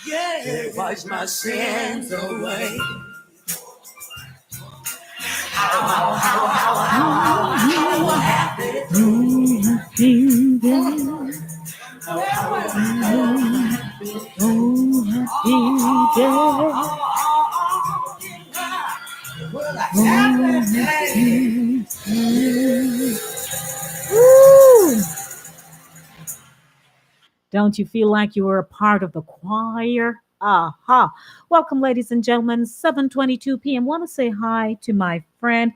Yeah, wash my sins away. How happy. Woo! Don't you feel like you were a part of the choir? Aha. Welcome, ladies and gentlemen. 7:22 p.m. Want to say hi to my friend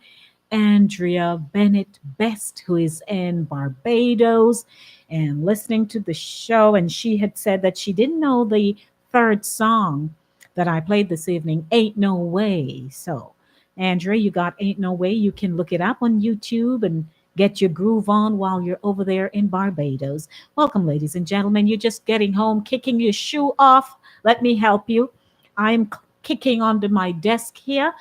Andrea Bennett Best, who is in Barbados and listening to the show. And she had said that she didn't know the third song that I played this evening, Ain't No Way. So, Andrea, you got Ain't No Way. You can look it up on YouTube and get your groove on while you're over there in Barbados. Welcome, ladies and gentlemen. You're just getting home, kicking your shoe off. Let me help you. I'm kicking onto my desk here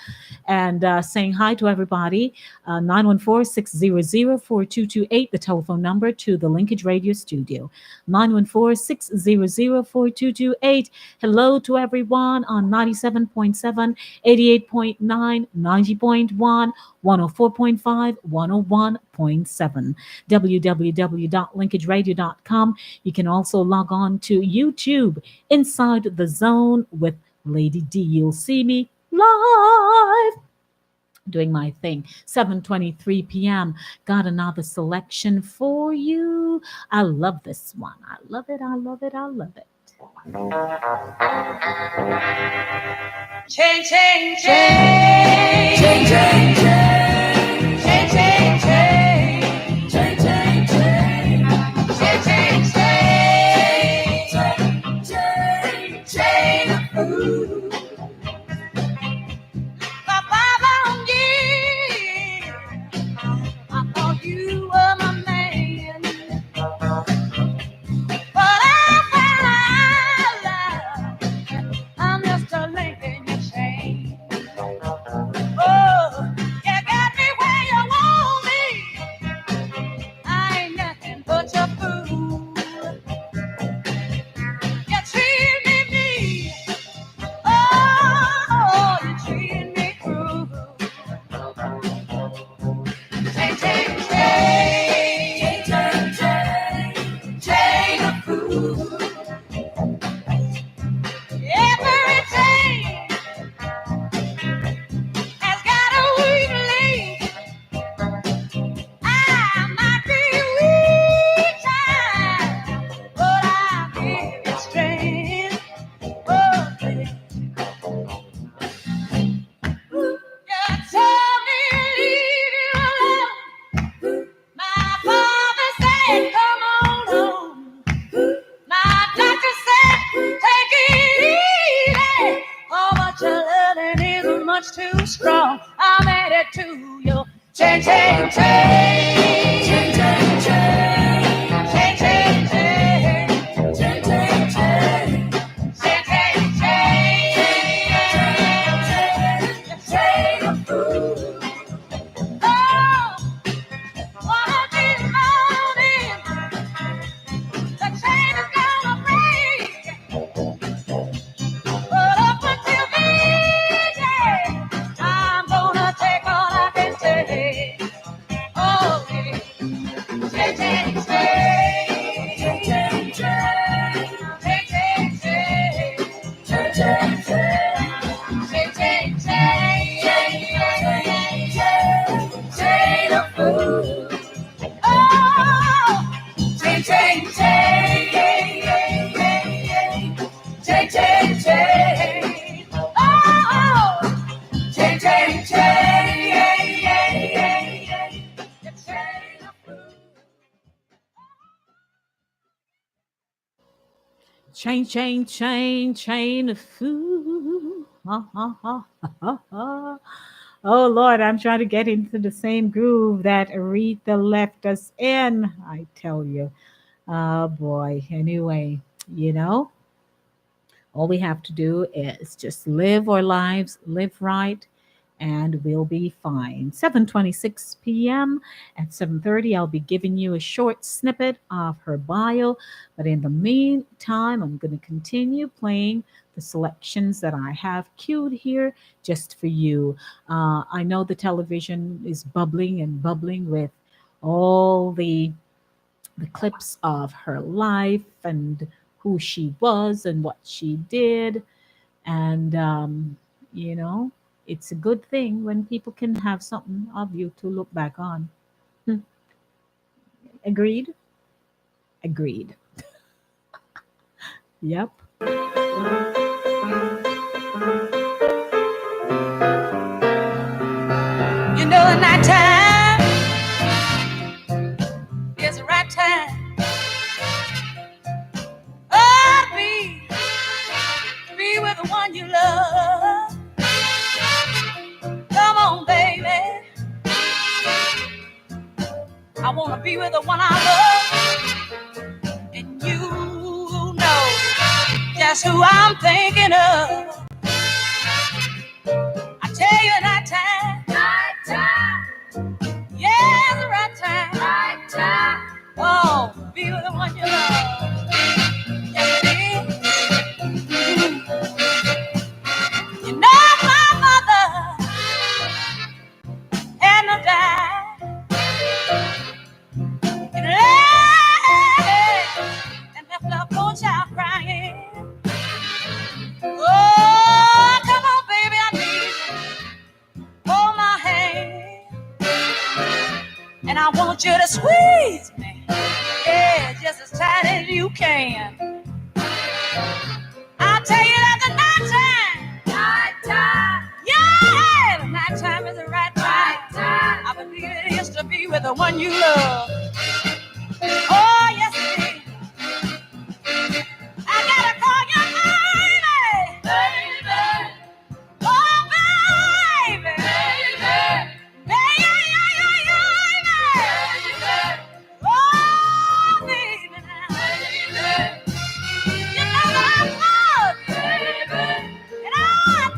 and saying hi to everybody. 914-600-4228, the telephone number to the Linkage Radio Studio. 914-600-4228. Hello to everyone on 97.7, 88.9, 90.1, 104.5, 101.7. www.linkageradio.com. You can also log on to YouTube, Inside the Zone with Lady D. You'll see me live doing my thing. 7:23 p.m. Got another selection for you. I love this one. I love it. I love it. I love it. Change, change, change, change, change, change, change, change, change, change, change, change, change, change, ooh. For 5 long years, I thought you were my man, but I found out I'm just a link in your chain. Oh, you got me where you want me. I ain't nothing but your fool. You treat me mean. Oh, you treat me cruel. Change, change, change, change, change, change of fool. Every change has got a weak link. I might be weak time, but I give you strength. Oh, baby. You told me leave you alone. My father said, come on home. My doctor said, take it easy. Oh, but your loving is much too strong. I'm headed to your change, change, change, change, change, change, change, change, change, change, change, change, change, oh, one of these mornings, the chain is gonna break. But up until then, yeah, I'm gonna take all I can take. Oh, yeah. Change, change, change, change, change, change, change, change, change, change, change, change, change, of food. Oh, change, change, change, change, change, change. Oh, change, change, change, Chain, chain, chain, chain of food. Ha, ha, ha, ha, ha. Oh Lord, I'm trying to get into the same groove that Aretha left us in. I tell you. Oh boy. Anyway, you know, all we have to do is just live our lives, live right, and we'll be fine. 7:26 p.m. At 7:30, I'll be giving you a short snippet of her bio. But in the meantime, I'm going to continue playing the selections that I have queued here just for you. I know the television is bubbling and bubbling with all the clips of her life and who she was and what she did. And, you know, it's a good thing when people can have something of you to look back on. Agreed? Agreed. Yep. You know, the night time is the right time. Oh, be with the one you love. Come on, baby. I wanna be with the one I love, and you know just who I'm thinking of. small child crying. Oh, come on, baby, I need you. Hold my hand, and I want you to squeeze me, yeah, just as tight as you can. I'll tell you that the nighttime, yeah, the nighttime is the right time. I believe it is to be with the one you love. Oh, yes, it is. I gotta call you baby, baby. Oh, baby, baby, baby, oh, baby, now, baby. You know that I love you, baby, and I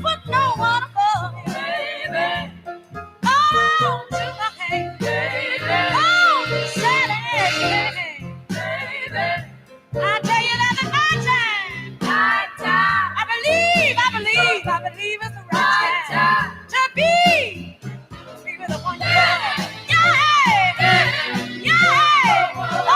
put no one above you, baby. Oh, to my hand, baby. Oh, Sally, baby. I tell you that the nighttime, I believe it's the right time to be with the one you love. Yeah, yeah, oh.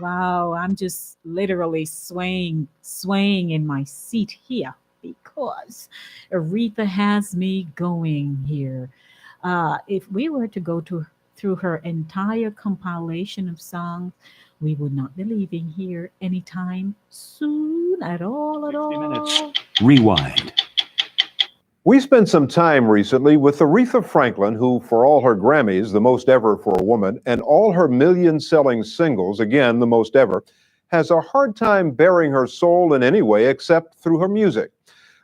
Wow, I'm just literally swaying in my seat here because Aretha has me going here. If we were to go through her entire compilation of songs, we would not be leaving here anytime soon at all, at all. Rewind. We spent some time recently with Aretha Franklin, who, for all her Grammys, the most ever for a woman, and all her million-selling singles, again, the most ever, has a hard time bearing her soul in any way except through her music.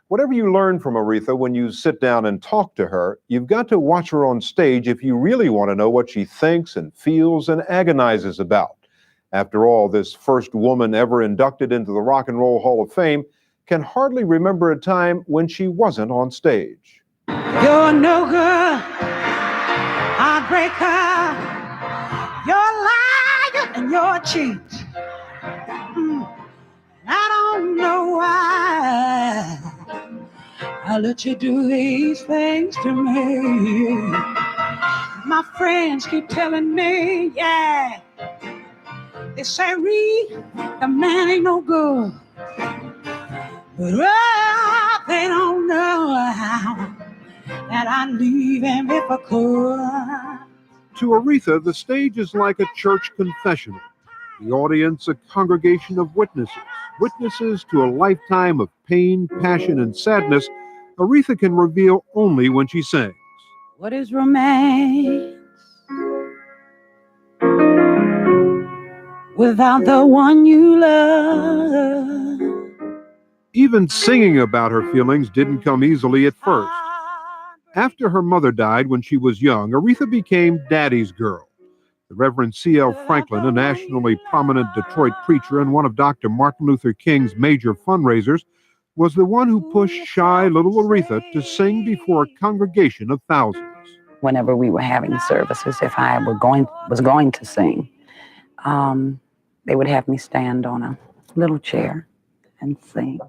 Whatever you learn from Aretha when you sit down and talk to her, you've got to watch her on stage if you really want to know what she thinks and feels and agonizes about. After all, this first woman ever inducted into the Rock and Roll Hall of Fame can hardly remember a time when she wasn't on stage. You're no good, heartbreaker. You're a liar and you're a cheat. I don't know why I let you do these things to me. My friends keep telling me, yeah, they say, Reed, the man ain't no good. But oh, they don't know how that I'd leave him if I could. To Aretha, the stage is like a church confessional. The audience, a congregation of witnesses, witnesses to a lifetime of pain, passion, and sadness Aretha can reveal only when she sings. What is romance without the one you love? Even singing about her feelings didn't come easily at first. After her mother died when she was young, Aretha became daddy's girl. The Reverend C.L. Franklin, a nationally prominent Detroit preacher and one of Dr. Martin Luther King's major fundraisers, was the one who pushed shy little Aretha to sing before a congregation of thousands. Whenever we were having services, if I was going to sing, they would have me stand on a little chair and sing.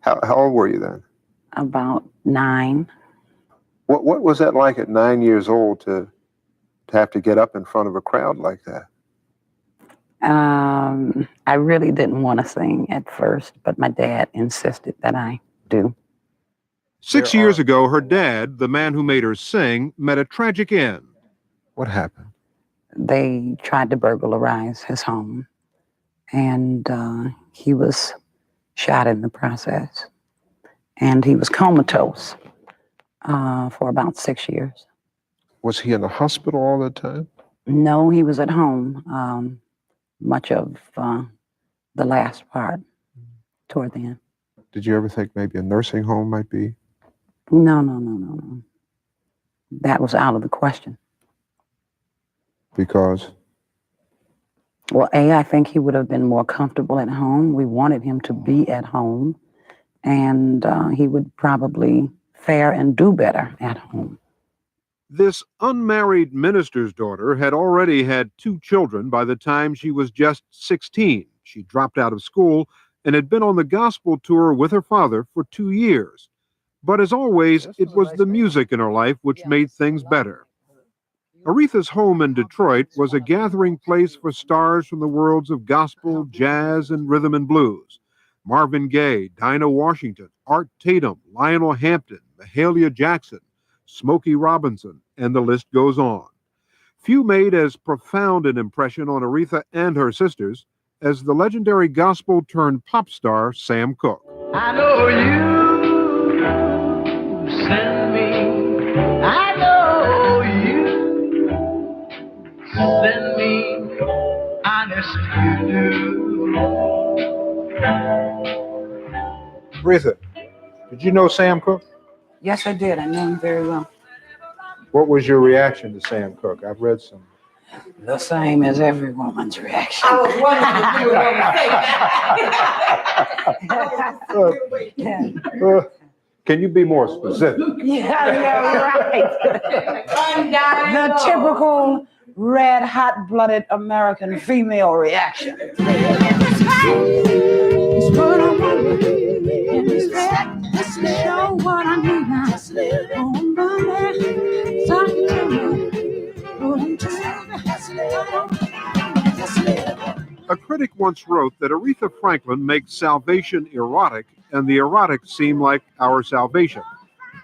How old were you then? About 9. What was that like at 9 years old to have to get up in front of a crowd like that? I really didn't want to sing at first, but my dad insisted that I do. 6 years ago, her dad, the man who made her sing, met a tragic end. What happened? They tried to burglarize his home, and he was shot in the process. And he was comatose for about 6 years. Was he in the hospital all the time? No, he was at home much of the last part, toward the end. Did you ever think maybe a nursing home might be? No. That was out of the question. Because? Well, I think he would have been more comfortable at home. We wanted him to be at home, and he would probably fare and do better at home. This unmarried minister's daughter had already had 2 children by the time she was just 16. She dropped out of school and had been on the gospel tour with her father for 2 years. But as always, it was the music in her life which made things better. Aretha's home in Detroit was a gathering place for stars from the worlds of gospel, jazz, and rhythm and blues. Marvin Gaye, Dinah Washington, Art Tatum, Lionel Hampton, Mahalia Jackson, Smokey Robinson, and the list goes on. Few made as profound an impression on Aretha and her sisters as the legendary gospel-turned-pop star Sam Cooke. I know you send me. I know you send me. Honest you do. Aretha, did you know Sam Cooke? Yes, I did. I know him very well. What was your reaction to Sam Cooke? I've read some. The same as every woman's reaction. I was wondering if you were going to say that. Can you be more specific? Right. The typical red, hot-blooded American female reaction. A critic once wrote that Aretha Franklin makes salvation erotic and the erotic seem like our salvation.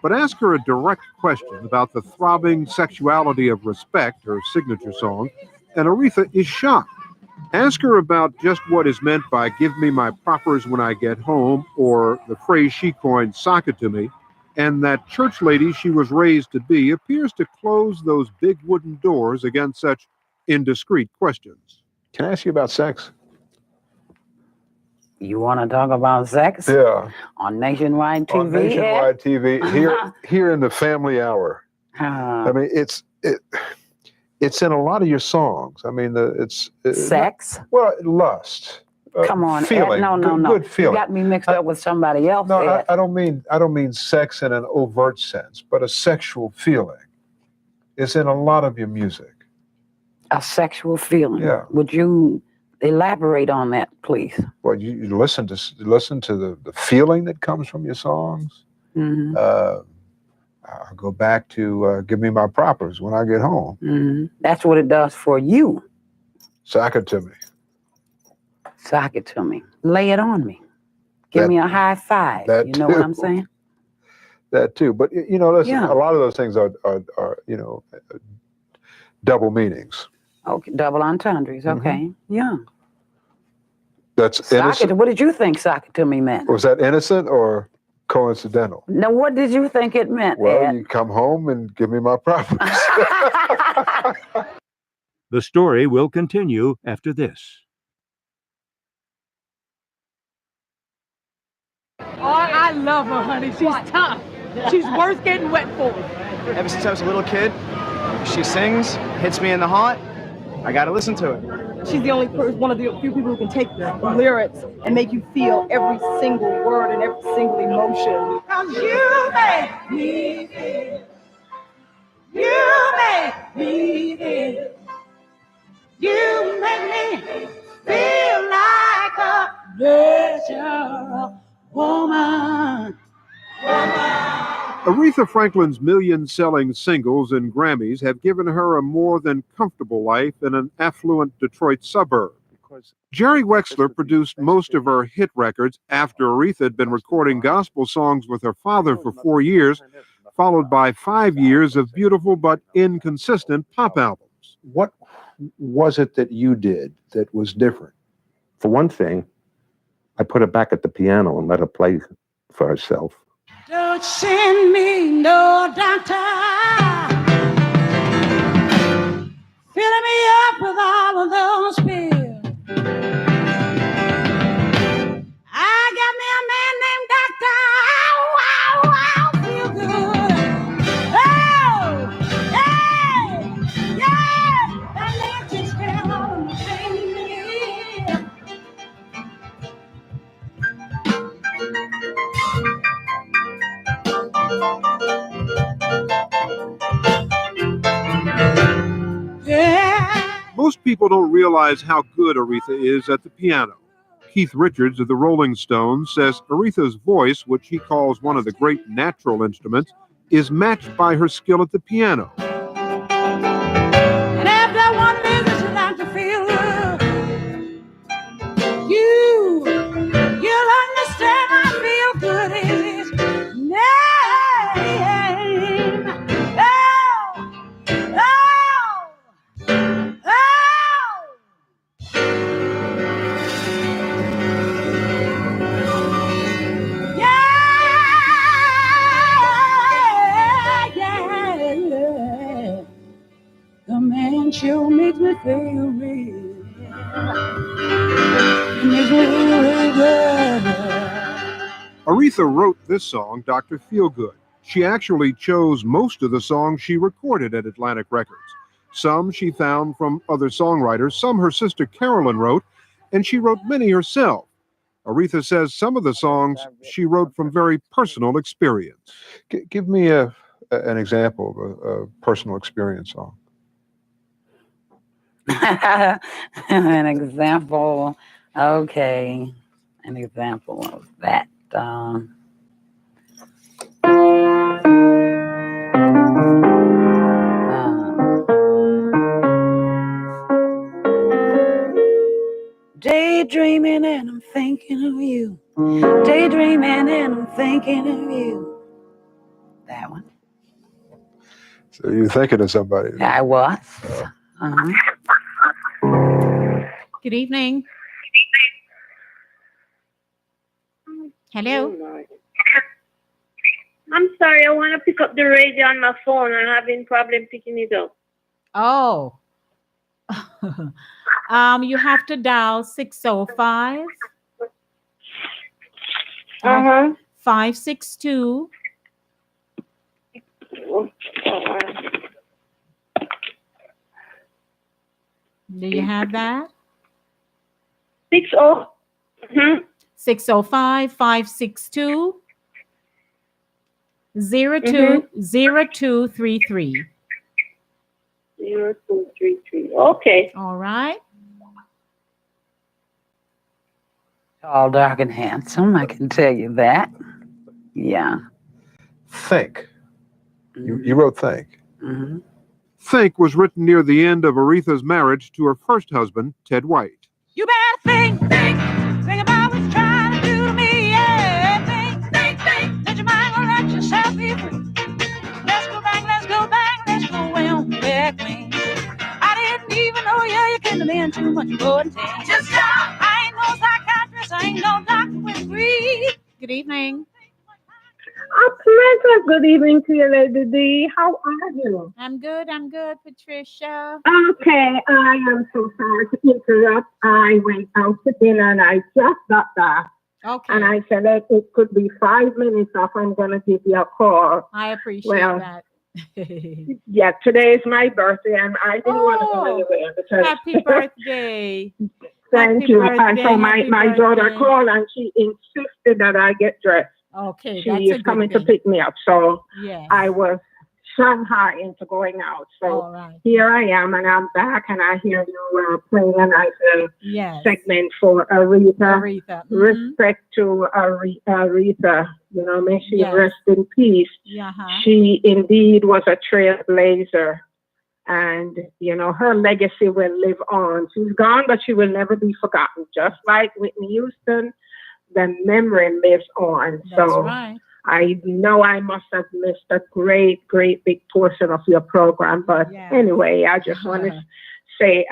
But ask her a direct question about the throbbing sexuality of Respect, her signature song, and Aretha is shocked. Ask her about just what is meant by give me my proppers when I get home, or the phrase she coined, sock it to me, and that church lady she was raised to be appears to close those big wooden doors against such indiscreet questions. Can I ask you about sex? You want to talk about sex? Yeah. On Nationwide TV? On Nationwide TV, here in the Family Hour. I mean, it's in a lot of your songs. I mean, it's sex. Well, lust. Come on, feeling. no. Good feeling. You got me mixed up with somebody else. No, I don't mean sex in an overt sense, but a sexual feeling. It's in a lot of your music. A sexual feeling. Yeah. Would you elaborate on that, please? Well, you listen to the feeling that comes from your songs. Mm-hmm. I'll go back to give me my proppers when I get home. Mm-hmm. That's what it does for you. Sock it to me. Sock it to me. Lay it on me. Give me a high five. You know what I'm saying? That too. But, you know, listen, Yeah. a lot of those things are double meanings. Okay, double entendres. Okay. Yeah. That's Sock it. innocent. What did you think sock it to me meant? Was that innocent or coincidental? Now, what did you think it meant, Well, Ed? you come home and give me my properties. The story will continue after this. Oh, I love her, honey. She's tough. She's worth getting wet for. Ever since I was a little kid, she sings, hits me in the heart. I gotta listen to it. She's the only person, one of the few people who can take the lyrics and make you feel every single word and every single emotion. 'Cause you make me feel. You make me feel. You make me feel like a natural woman. Aretha Franklin's million-selling singles and Grammys have given her a more than comfortable life in an affluent Detroit suburb. Jerry Wexler produced most of her hit records after Aretha had been recording gospel songs with her father for 4 years, followed by 5 years of beautiful but inconsistent pop albums. What was it that you did that was different? For one thing, I put her back at the piano and let her play for herself. Don't send me no doctor, filling me up with all of those pills. I got me a man named Doctor. Wow, wow, feel good. Oh, yeah, yeah, that electric spell on the pain. Most people don't realize how good Aretha is at the piano. Keith Richards of the Rolling Stones says Aretha's voice, which he calls one of the great natural instruments, is matched by her skill at the piano. And after one visit, you like to feel good. You'll understand how feel good is his name. Oh, oh, oh. Yeah. The man sure makes me feel real. He makes me feel really good. Aretha wrote this song, Dr. Feelgood. She actually chose most of the songs she recorded at Atlantic Records. Some she found from other songwriters, some her sister Carolyn wrote, and she wrote many herself. Aretha says some of the songs she wrote from very personal experience. Give me an example of a personal experience song. An example. Okay. An example of that. Daydreaming and I'm thinking of you. Daydreaming and I'm thinking of you. That one. So you're thinking of somebody. I was. Good evening. Hello. I'm sorry, I want to pick up the radio on my phone. I'm having problem picking it up. Oh. You have to dial 605 562 Do you have that? 605 562 0233. 0233. Okay. All right. Tall, dark, and handsome. I can tell you that. Yeah. Think. You wrote Think. Mm-hmm. Think was written near the end of Aretha's marriage to her first husband, Ted White. You better think about what's trying to do to me. Yeah. A pleasant good evening to you, Lady D. How are you? I'm good, Patricia. Okay, I am so sorry to interrupt. I went out to dinner and I just got back. Okay. And I said that it could be 5 minutes off. I'm going to give you a call. I appreciate that. Yeah, today is my birthday and I didn't want to go anywhere because. Happy birthday. Thank Happy you. birthday, And so my happy daughter birthday. called and she insisted that I get dressed. Okay, She that's is a good coming to thing. pick me up. So Yes. I was Shanghai into going out. So All right. here I am and I'm back and I hear you playing a nice Yes. segment for Aretha. Aretha. Respect to Aretha. You know, may she Yes. rest in peace. Uh-huh. She indeed was a trailblazer. And, you know, her legacy will live on. She's gone, but she will never be forgotten. Just like Whitney Houston, the memory lives on. That's So right. I know I must have missed a great, great big portion of your program. But anyway, I just want to say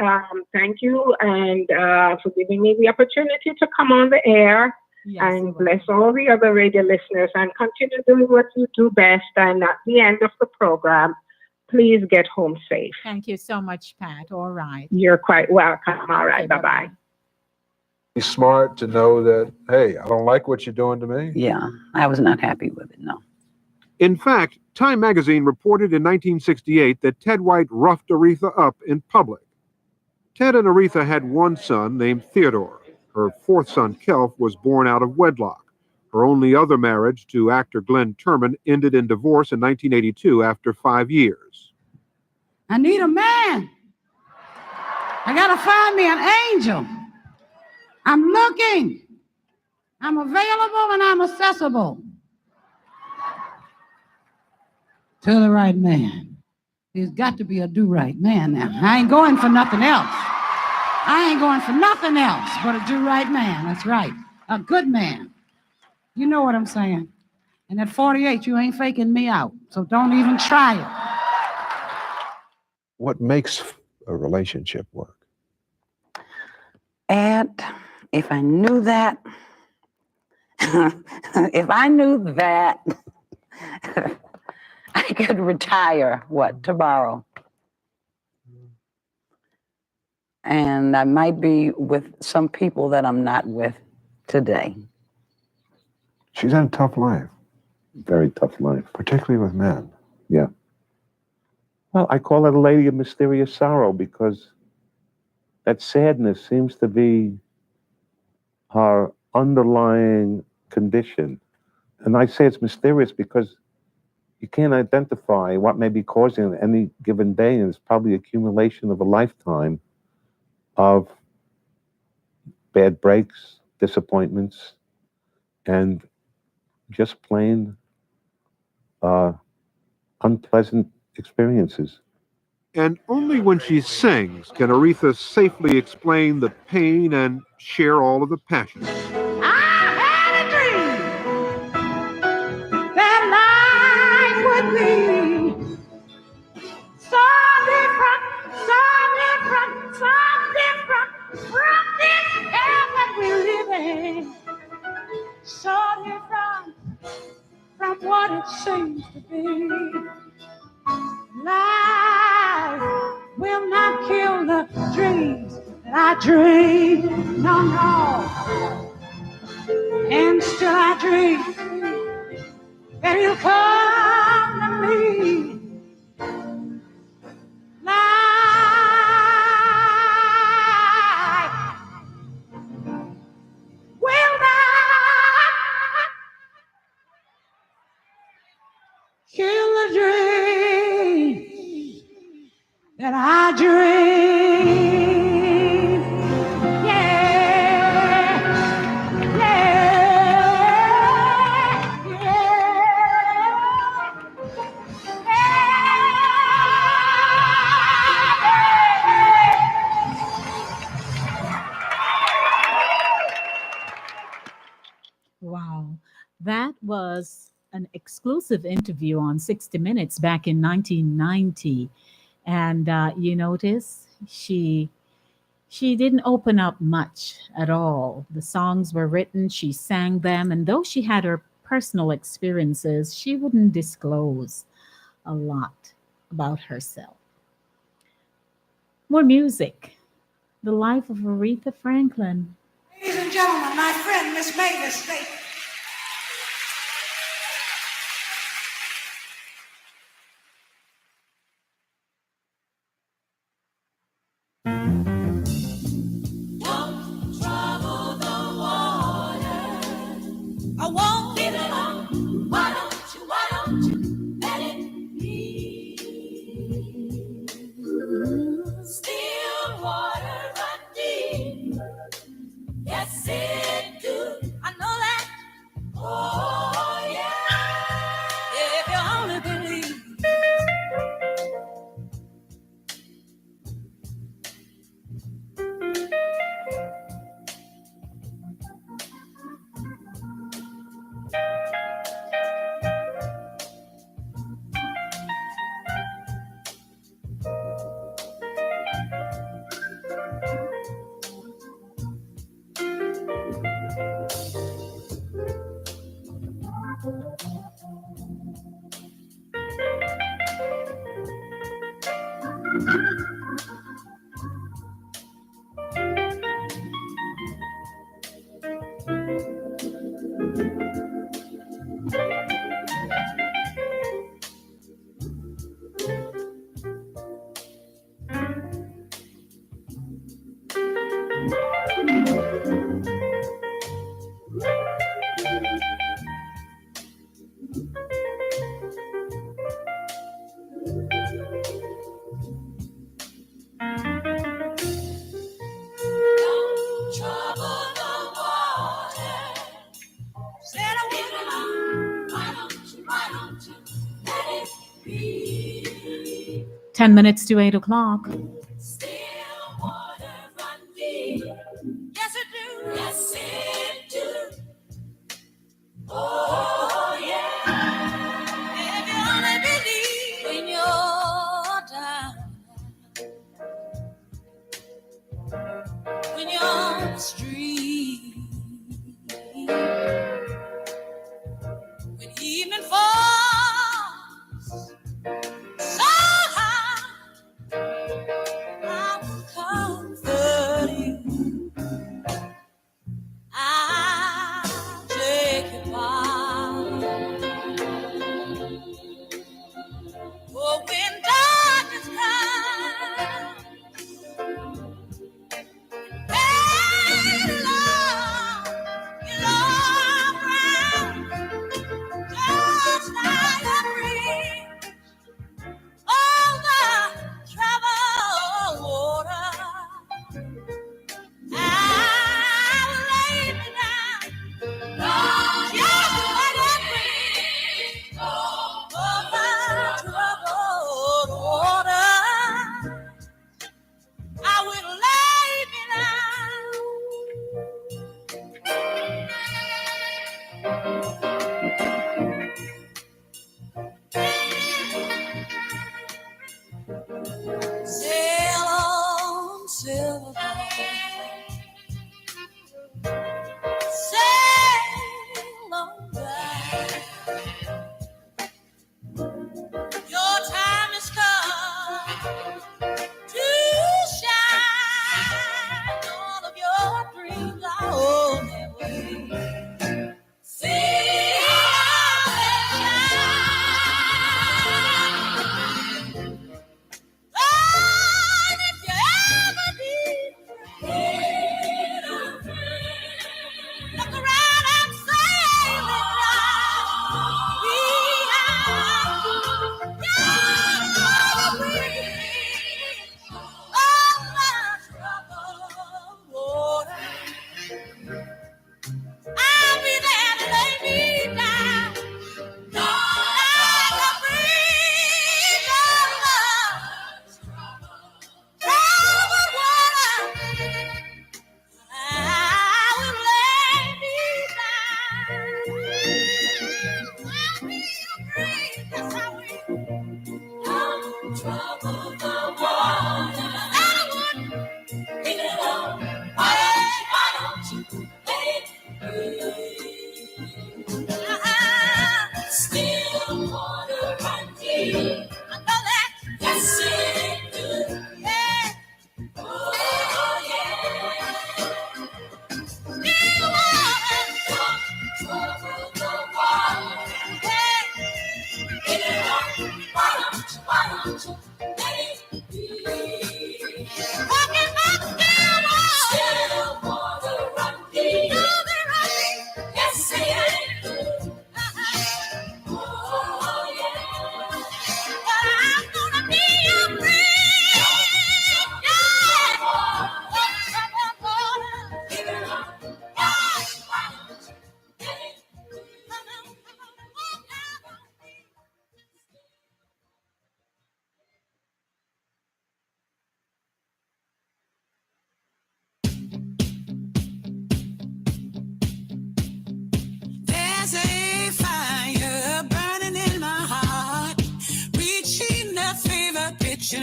thank you and for giving me the opportunity to come on the air. Yes, and bless all the other radio listeners and continue doing what you do best. And at the end of the program, please get home safe. Thank you so much, Pat. All right. You're quite welcome. All right. Bye-bye. Be smart to know that, hey, I don't like what you're doing to me. Yeah, I was not happy with it, no. In fact, Time magazine reported in 1968 that Ted White roughed Aretha up in public. Ted and Aretha had one son named Theodore. Her fourth son, Kelf, was born out of wedlock. Her only other marriage to actor Glenn Turman ended in divorce in 1982 after 5 years. I need a man. I gotta find me an angel. I'm looking. I'm available and I'm accessible to the right man. There's got to be a do-right man now. I ain't going for nothing else. I ain't going for nothing else but a do-right man. That's right. A good man. You know what I'm saying. And at 48, you ain't faking me out. So don't even try it. What makes a relationship work? And if I knew that, if I knew that, I could retire, tomorrow? And I might be with some people that I'm not with today. She's had a tough life. Very tough life. Particularly with men. Yeah. Well, I call it a lady of mysterious sorrow because that sadness seems to be her underlying condition. And I say it's mysterious because you can't identify what may be causing it any given day, and it's probably accumulation of a lifetime of bad breaks, disappointments, and just plain unpleasant experiences. And only when she sings can Aretha safely explain the pain and share all of the passion. That life would be so different from this hell that we're living. So different from what it seems to be. Life will not kill the dreams that I dream. No, no. And still I dream that you'll come to me. Life will not kill the dreams that I dream. Wow. That was an exclusive interview on 60 Minutes back in 1990. And you notice she didn't open up much at all. The songs were written, she sang them, and though she had her personal experiences, she wouldn't disclose a lot about herself. More music. The life of Aretha Franklin. Ladies and gentlemen, my friend Miss Mavis Staples. Don't trouble the water. I won't leave it alone. Why don't you let it be? Still water run deep. Yes, it do. I know that. Oh, yeah. If you only believe. Trouble the water. Said I wouldn't. Why don't you let it be? 10 minutes to 8 o'clock. Still water run deep. Yes, it do. Yes, it do. Oh, yeah. If you only believe when you're down, when you're on the street, when evening falls so high, I will comfort you. I'll take you by. Oh, when darkness comes, hey, Lord, you'll all around, just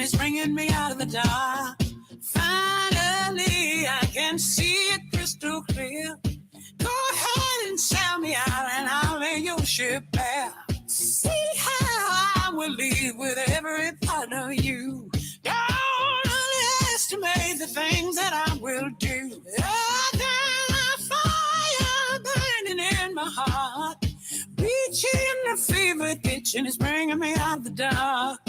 it's bringing me out of the dark. Finally, I can see it crystal clear. Go ahead and sell me out and I'll lay your ship bare. See how I will leave with every part of you. Don't underestimate the things that I will do. I got a fire burning in my heart, reaching the fever pitch and it's bringing me out of the dark.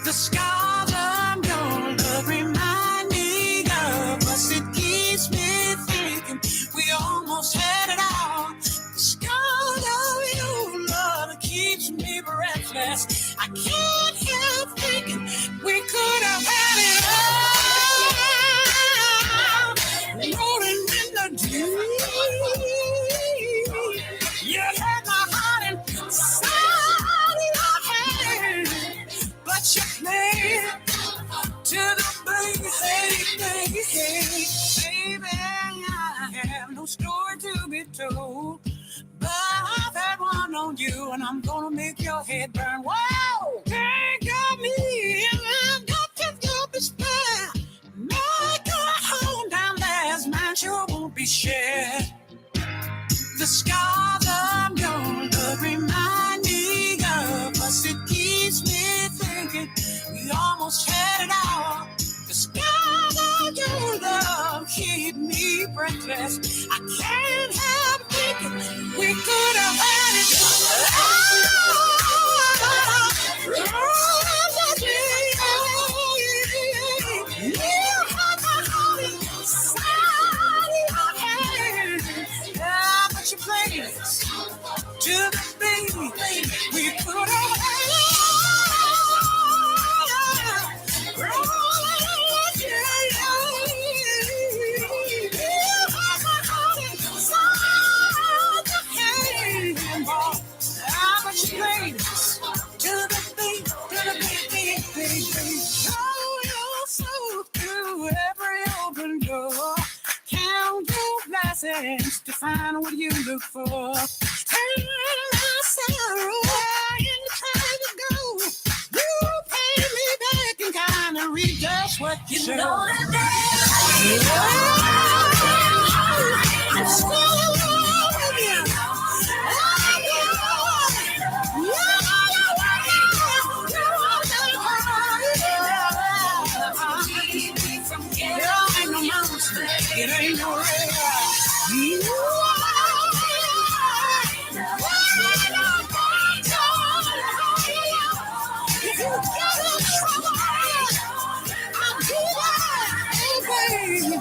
The scars I'm gonna look remind me of us. It keeps me thinking we almost had it all. The scars of you, love, keeps me breathless. I can't help thinking we could have had it all. Rolling in the deep. You had my heart inside your hand, but you played to the baby, baby. I have no story to be told, but I've had one on you, and I'm gonna make your head burn. Whoa! Think of me, and I've got to go despair. Make your home down there, as mine sure won't be shared. The scars I'm gonna remind me of us. It keeps me thinking we almost had it all. The scars of your love keep me breathless. I can't help thinking we could have had it you played it to the baby. We could have had it. But you played it to the baby, baby. Show yourself through every open door. Count your blessings to find what you look for. Turn myself away and try to go. You pay me back and kind of read just what you know. I'm still in love with you. It ain't no rare. If you get in trouble, I'll be there, baby.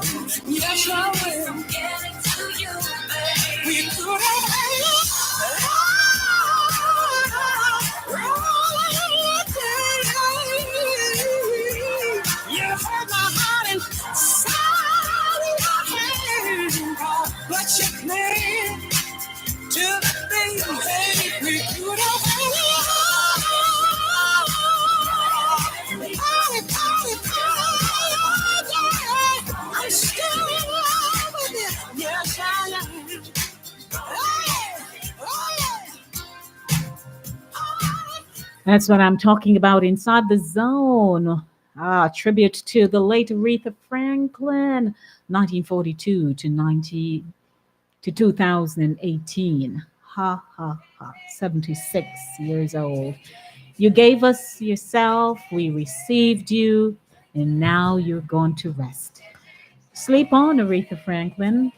Yes, I will. We could have had it. You heard my heart inside your hand, but you played to the baby. We could have had it. I'm still in love with you. Yes, I am. That's what I'm talking about inside the zone. Tribute to the late Aretha Franklin, 1942 to 2018. Ha ha ha. 76 years old. You gave us yourself, we received you, and now you're going to rest. Sleep on, Aretha Franklin.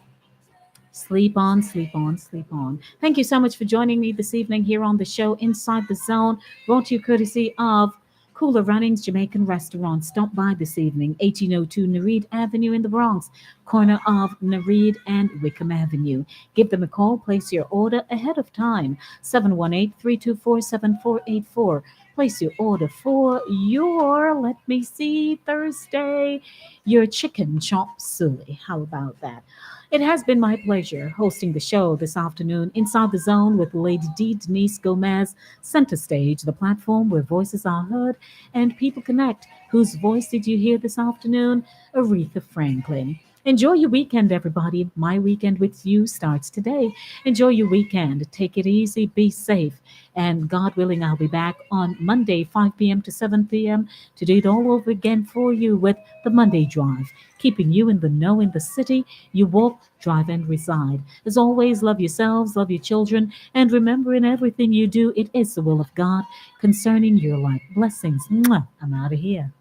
Sleep on, sleep on, sleep on. Thank you so much for joining me this evening here on the show Inside the Zone, brought to you courtesy of Cooler Runnings Jamaican Restaurant. Stop by this evening, 1802 Nereid Avenue in the Bronx, corner of Nereid and Wickham Avenue. Give them a call, place your order ahead of time, 718-324-7484. Place your order for your, let me see, Thursday, your chicken chop suey. How about that? It has been my pleasure hosting the show this afternoon, Inside the Zone with Lady D. Denise Gomez, center stage, the platform where voices are heard and people connect. Whose voice did you hear this afternoon? Aretha Franklin. Enjoy your weekend, everybody. My weekend with you starts today. Enjoy your weekend. Take it easy. Be safe. And God willing, I'll be back on Monday, 5 p.m. to 7 p.m. to do it all over again for you with the Monday Drive, keeping you in the know in the city you walk, drive, and reside. As always, love yourselves, love your children, and remember in everything you do, it is the will of God concerning your life. Blessings. Mwah. I'm out of here.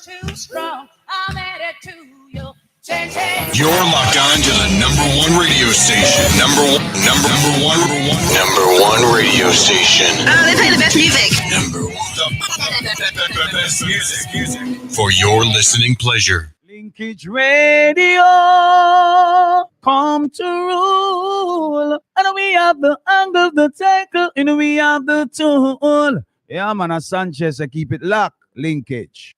Too strong. I'm headed to your You're locked on to the #1 radio station. Number one radio station. They play the best music. The best music for your listening pleasure. Linkage Radio, come to rule. And we have the angle, the tackle, and we have the tool. Yeah, man, Sanchez, keep it locked. Linkage.